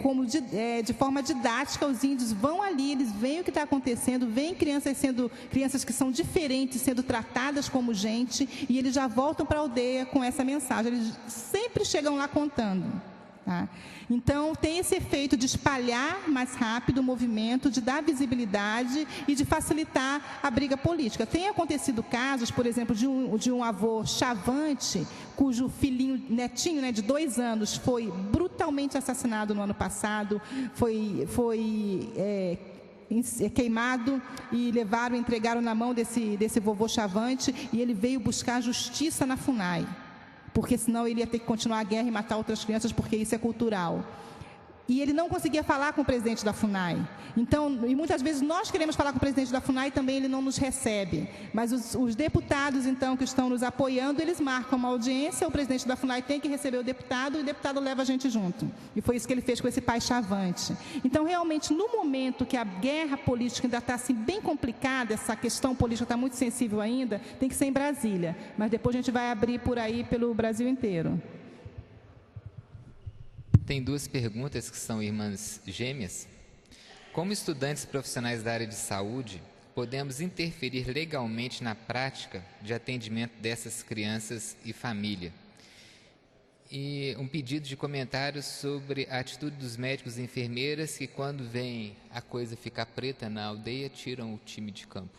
como de forma didática. Os índios vão ali, eles veem o que está acontecendo, veem crianças que são diferentes sendo tratadas como gente, e eles já voltam para a aldeia com essa mensagem. Eles sempre chegam lá contando. Tá? Então, tem esse efeito de espalhar mais rápido o movimento, de dar visibilidade e de facilitar a briga política. Tem acontecido casos, por exemplo, de um avô chavante, cujo netinho de 2 anos foi brutalmente assassinado no ano passado, foi queimado e entregaram na mão desse vovô chavante, e ele veio buscar justiça na FUNAI, porque senão ele ia ter que continuar a guerra e matar outras crianças, porque isso é cultural. E ele não conseguia falar com o presidente da FUNAI. Então, e muitas vezes nós queremos falar com o presidente da FUNAI e também ele não nos recebe. Mas os deputados, então, que estão nos apoiando, eles marcam uma audiência, o presidente da FUNAI tem que receber o deputado, e o deputado leva a gente junto. E foi isso que ele fez com esse pai chavante. Então, realmente, no momento que a guerra política ainda está assim, bem complicada, essa questão política está muito sensível ainda, tem que ser em Brasília. Mas depois a gente vai abrir por aí, pelo Brasil inteiro. Tem duas perguntas que são irmãs gêmeas. Como estudantes profissionais da área de saúde, podemos interferir legalmente na prática de atendimento dessas crianças e família? E um pedido de comentários sobre a atitude dos médicos e enfermeiras que, quando vem a coisa ficar preta na aldeia, tiram o time de campo.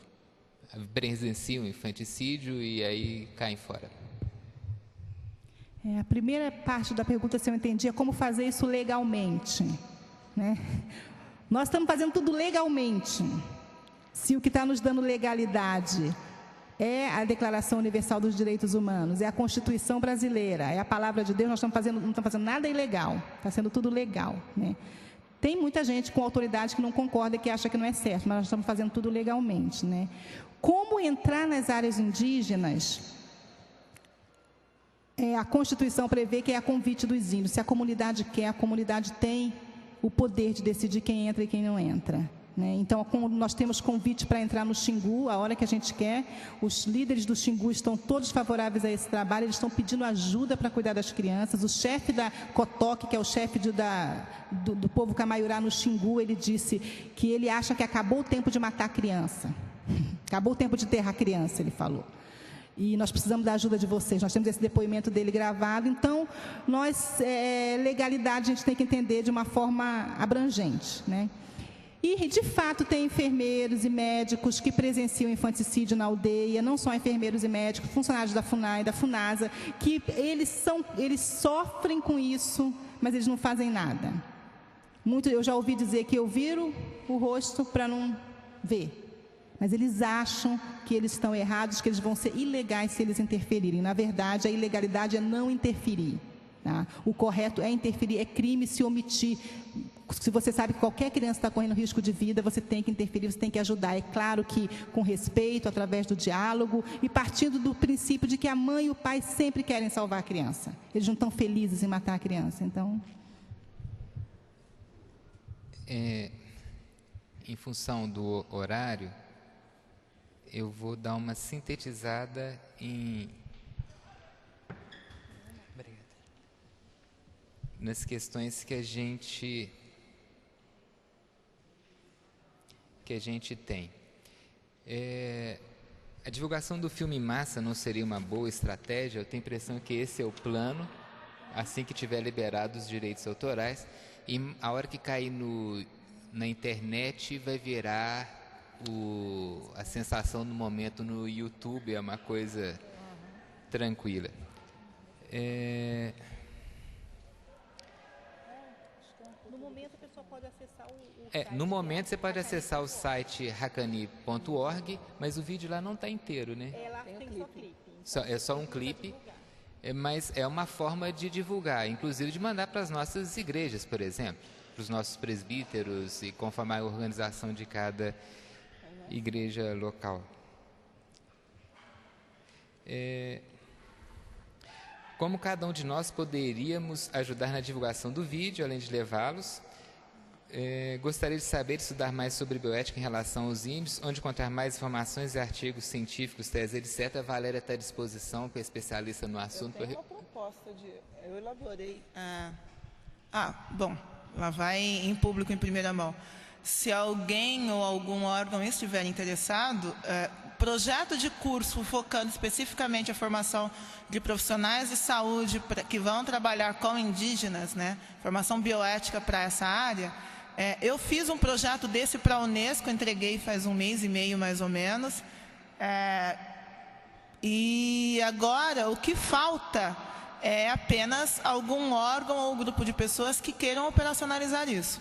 Presenciam infanticídio e aí caem fora. A primeira parte da pergunta, se eu entendi, é como fazer isso legalmente, né? Nós estamos fazendo tudo legalmente. Se o que está nos dando legalidade é a Declaração Universal dos Direitos Humanos, é a Constituição Brasileira, é a Palavra de Deus, não estamos fazendo nada ilegal, está sendo tudo legal, né? Tem muita gente com autoridade que não concorda e que acha que não é certo, mas nós estamos fazendo tudo legalmente, né? Como entrar nas áreas indígenas? A Constituição prevê que é a convite dos índios. Se a comunidade quer, a comunidade tem o poder de decidir quem entra e quem não entra, né? Então, nós temos convite para entrar no Xingu a hora que a gente quer. Os líderes do Xingu estão todos favoráveis a esse trabalho, eles estão pedindo ajuda para cuidar das crianças. O chefe da Cotoque, que é o chefe do povo Camaiurá no Xingu, ele disse que ele acha que acabou o tempo de matar a criança. Acabou o tempo de enterrar a criança, ele falou. E nós precisamos da ajuda de vocês. Nós temos esse depoimento dele gravado. Então, legalidade a gente tem que entender de uma forma abrangente, né? E, de fato, tem enfermeiros e médicos que presenciam infanticídio na aldeia, não só enfermeiros e médicos, funcionários da FUNAI, da FUNASA, que eles sofrem com isso, mas eles não fazem nada. Eu já ouvi dizer que eu viro o rosto para não ver. Mas eles acham que eles estão errados, que eles vão ser ilegais se eles interferirem. Na verdade, a ilegalidade é não interferir, tá? O correto é interferir, é crime se omitir. Se você sabe que qualquer criança está correndo risco de vida, você tem que interferir, você tem que ajudar. É claro que com respeito, através do diálogo e partindo do princípio de que a mãe e o pai sempre querem salvar a criança. Eles não estão felizes em matar a criança, então... Em função do horário, eu vou dar uma sintetizada nas questões que a gente tem. A divulgação do filme em massa não seria uma boa estratégia? Eu tenho a impressão que esse é o plano, assim que tiver liberado os direitos autorais, e a hora que cair na internet vai virar a sensação do momento no YouTube, é uma coisa tranquila. No momento, a pessoa pode acessar no momento, você pode acessar o site hakani.org, mas o vídeo lá não está inteiro, né? Lá tem só clipe. É só um clipe, mas é uma forma de divulgar, inclusive de mandar para as nossas igrejas, por exemplo, para os nossos presbíteros e conforme a organização de cada igreja local. Como cada um de nós poderíamos ajudar na divulgação do vídeo, além de levá-los? Gostaria de saber, estudar mais sobre bioética em relação aos índios, onde encontrar mais informações e artigos científicos, teses, etc. A Valéria está à disposição, que é especialista no assunto. Eu tenho uma proposta eu elaborei... bom, lá vai em público, em primeira mão. Se alguém ou algum órgão estiver interessado, projeto de curso focando especificamente a formação de profissionais de saúde que vão trabalhar com indígenas, né? Formação bioética para essa área. Eu fiz um projeto desse para a Unesco, entreguei faz 1 mês e meio mais ou menos. E agora o que falta é apenas algum órgão ou grupo de pessoas que queiram operacionalizar isso.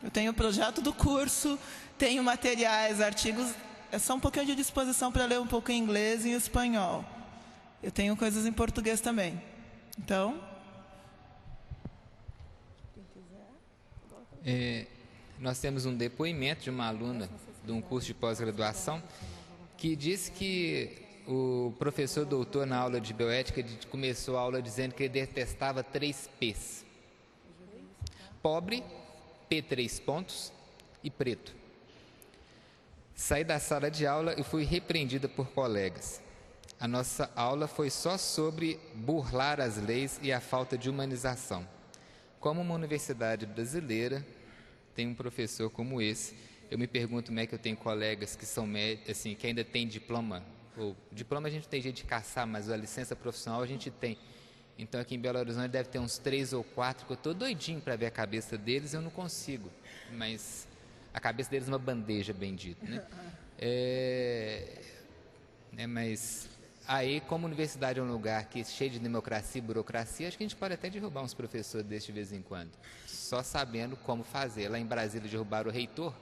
Eu tenho o projeto do curso, tenho materiais, artigos, é só um pouquinho de disposição para ler um pouco em inglês e em espanhol. Eu tenho coisas em português também. Então... nós temos um depoimento de uma aluna de um curso de pós-graduação que disse que o professor doutor na aula de bioética começou a aula dizendo que ele detestava 3 P's. Pobre, P3 pontos e preto. Saí da sala de aula e fui repreendida por colegas. A nossa aula foi só sobre burlar as leis e a falta de humanização. como uma universidade brasileira tem um professor como esse, eu me pergunto como é que eu tenho colegas que são assim, que ainda têm diploma. O diploma a gente tem jeito de caçar, mas a licença profissional a gente tem. Então aqui em Belo Horizonte deve ter uns 3 ou 4 que eu estou doidinho para ver a cabeça deles, eu não consigo. Mas a cabeça deles é uma bandeja, bem dito, né? Mas aí, como universidade é um lugar que é cheio de democracia e burocracia, acho que a gente pode até derrubar uns professores desse de vez em quando, só sabendo como fazer. Lá em Brasília derrubaram o reitor.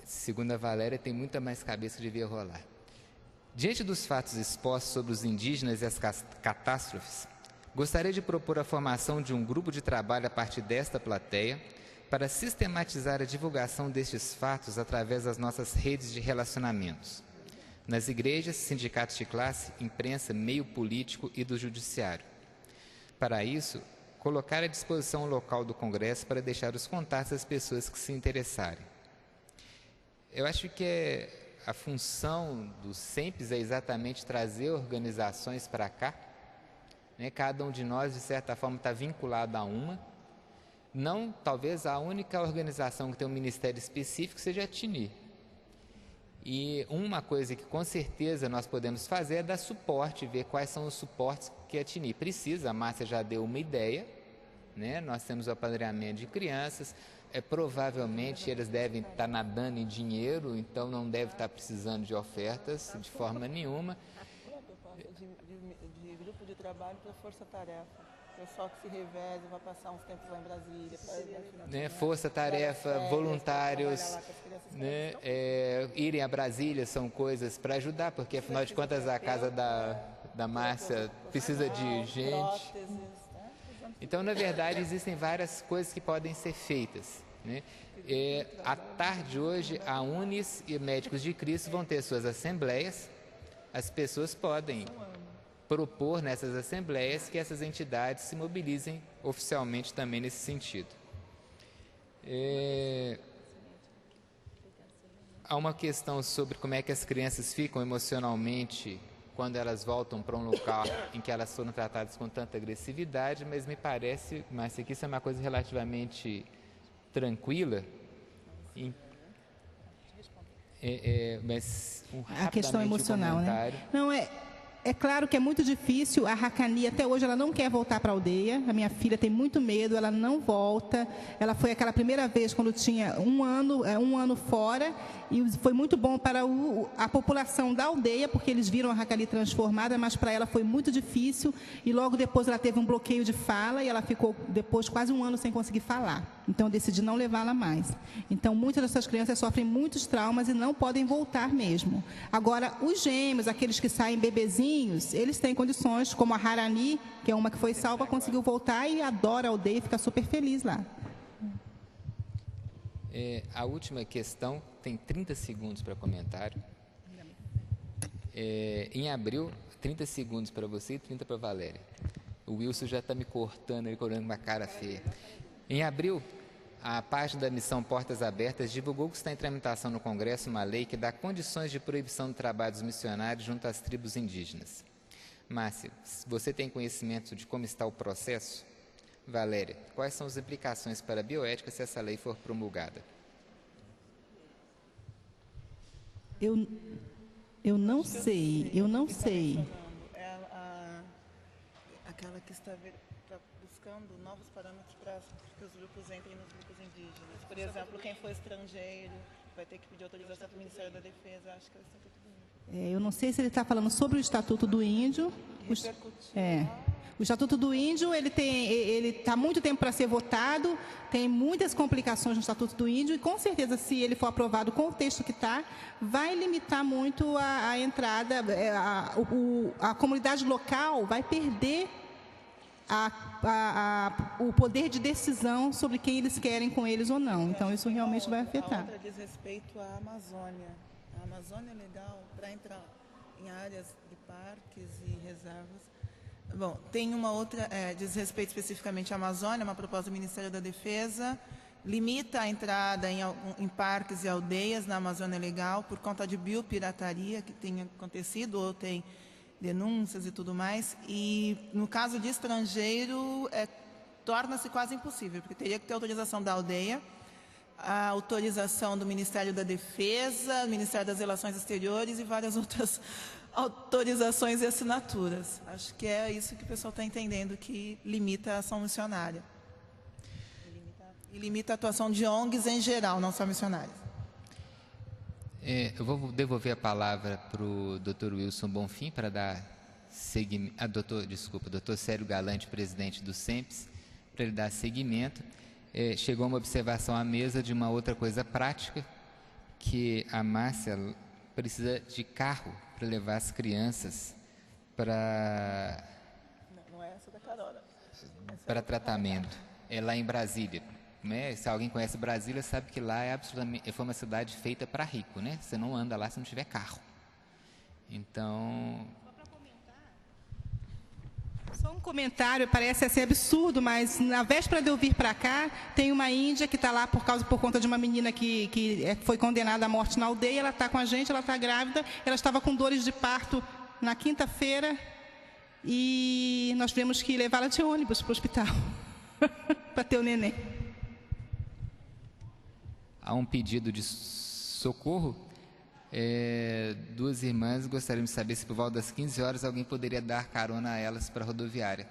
Segundo a Valéria, tem muita mais cabeça que devia rolar. Diante dos fatos expostos sobre os indígenas e as catástrofes, gostaria de propor a formação de um grupo de trabalho a partir desta plateia para sistematizar a divulgação destes fatos através das nossas redes de relacionamentos, nas igrejas, sindicatos de classe, imprensa, meio político e do judiciário. Para isso, colocar à disposição o local do Congresso para deixar os contatos das pessoas que se interessarem. Eu acho que a função do SEMPES é exatamente trazer organizações para cá, né? Cada um de nós, de certa forma, está vinculado a uma. Não, talvez a única organização que tem um ministério específico seja a TINI. E uma coisa que com certeza nós podemos fazer é dar suporte, ver quais são os suportes que a TINI precisa. A Márcia já deu uma ideia, né? Nós temos o apadrinhamento de crianças, provavelmente eles devem estar nadando em dinheiro, então não devem estar precisando de ofertas de forma nenhuma. De grupo de trabalho para força-tarefa. Pessoal que se reveza, vai passar uns tempos lá em Brasília. Força-tarefa, voluntários, né? Irem a Brasília são coisas para ajudar, porque afinal de contas a casa da Márcia precisa de gente. Então, na verdade, existem várias coisas que podem ser feitas, né? À tarde hoje, a Unis e Médicos de Cristo vão ter suas assembleias. As pessoas podem propor nessas assembleias que essas entidades se mobilizem oficialmente também nesse sentido. Há uma questão sobre como é que as crianças ficam emocionalmente quando elas voltam para um local em que elas foram tratadas com tanta agressividade, mas me parece, Márcia, que isso é uma coisa relativamente tranquila. Mas a questão emocional, né? Não, é claro que é muito difícil. A Racani, até hoje, ela não quer voltar para a aldeia. A minha filha tem muito medo, ela não volta. Ela foi aquela primeira vez quando tinha um ano fora, e foi muito bom para a população da aldeia, porque eles viram a Racani transformada, mas para ela foi muito difícil, e logo depois ela teve um bloqueio de fala, e ela ficou depois quase um ano sem conseguir falar. Então eu decidi não levá-la mais. Então muitas dessas crianças sofrem muitos traumas e não podem voltar mesmo. Agora, os gêmeos, aqueles que saem bebezinhos, eles têm condições, como a Harani, que é uma que foi salva, conseguiu voltar e adora a aldeia e fica super feliz lá. A última questão tem 30 segundos para comentário. Em abril, 30 segundos para você e 30 para a Valéria. O Wilson já está me cortando, ele olhando uma cara feia. Em abril, a página da Missão Portas Abertas divulgou que está em tramitação no Congresso uma lei que dá condições de proibição do trabalho dos missionários junto às tribos indígenas. Márcia, você tem conhecimento de como está o processo? Valéria, quais são as implicações para a bioética se essa lei for promulgada? Eu não sei. Aquela que está buscando novos parâmetros para que os grupos entrem nos grupos indígenas. Por exemplo, quem for estrangeiro vai ter que pedir autorização para o Ministério da Defesa. Acho que é o Estatuto do Índio. Eu não sei se ele está falando sobre o Estatuto do Índio. O Estatuto do Índio, ele está há muito tempo para ser votado, tem muitas complicações no Estatuto do Índio, e com certeza, se ele for aprovado com o texto que está, vai limitar muito a entrada, a comunidade local vai perder o poder de decisão sobre quem eles querem com eles ou não. Então, isso realmente vai afetar. A outra diz respeito à Amazônia. A Amazônia é legal para entrar em áreas de parques e reservas. Bom, tem uma outra, diz respeito especificamente à Amazônia, uma proposta do Ministério da Defesa, limita a entrada em parques e aldeias na Amazônia Legal por conta de biopirataria que tem acontecido ou tem denúncias e tudo mais. E, no caso de estrangeiro, torna-se quase impossível, porque teria que ter autorização da aldeia, a autorização do Ministério da Defesa, do Ministério das Relações Exteriores e várias outras autorizações e assinaturas. Acho que é isso que o pessoal está entendendo, que limita a ação missionária. E limita a atuação de ONGs em geral, não só missionárias. Eu vou devolver a palavra para o Dr. Wilson Bonfim para dar seguimento. Dr. Célio Galante, presidente do SEMPES, para ele dar seguimento. Chegou uma observação à mesa de uma outra coisa prática, que a Márcia precisa de carro para levar as crianças para... Não é essa da Carona. Para tratamento. É lá em Brasília. Né? Se alguém conhece Brasília, sabe que lá foi uma cidade feita para rico, né? Você não anda lá se não tiver carro. Então... Só um comentário, parece assim absurdo, mas na véspera de eu vir para cá, tem uma índia que está lá por conta de uma menina que foi condenada à morte na aldeia. Ela está com a gente, ela está grávida, ela estava com dores de parto na quinta-feira e nós tivemos que levá-la de ônibus para o hospital para ter o neném. Há um pedido de socorro. Duas irmãs gostariam de saber se por volta das 15 horas alguém poderia dar carona a elas para a rodoviária.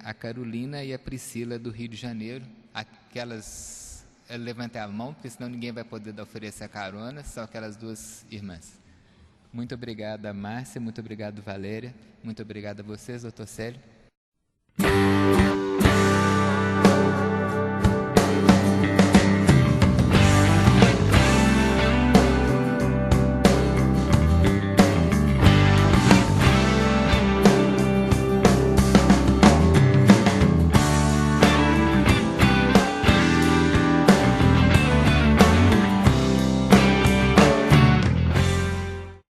A Carolina e a Priscila do Rio de Janeiro. Aquelas, levantem a mão, porque senão ninguém vai poder oferecer a carona, são aquelas duas irmãs. Muito obrigado, Márcia, muito obrigado, Valéria, muito obrigado a vocês, doutor Célio.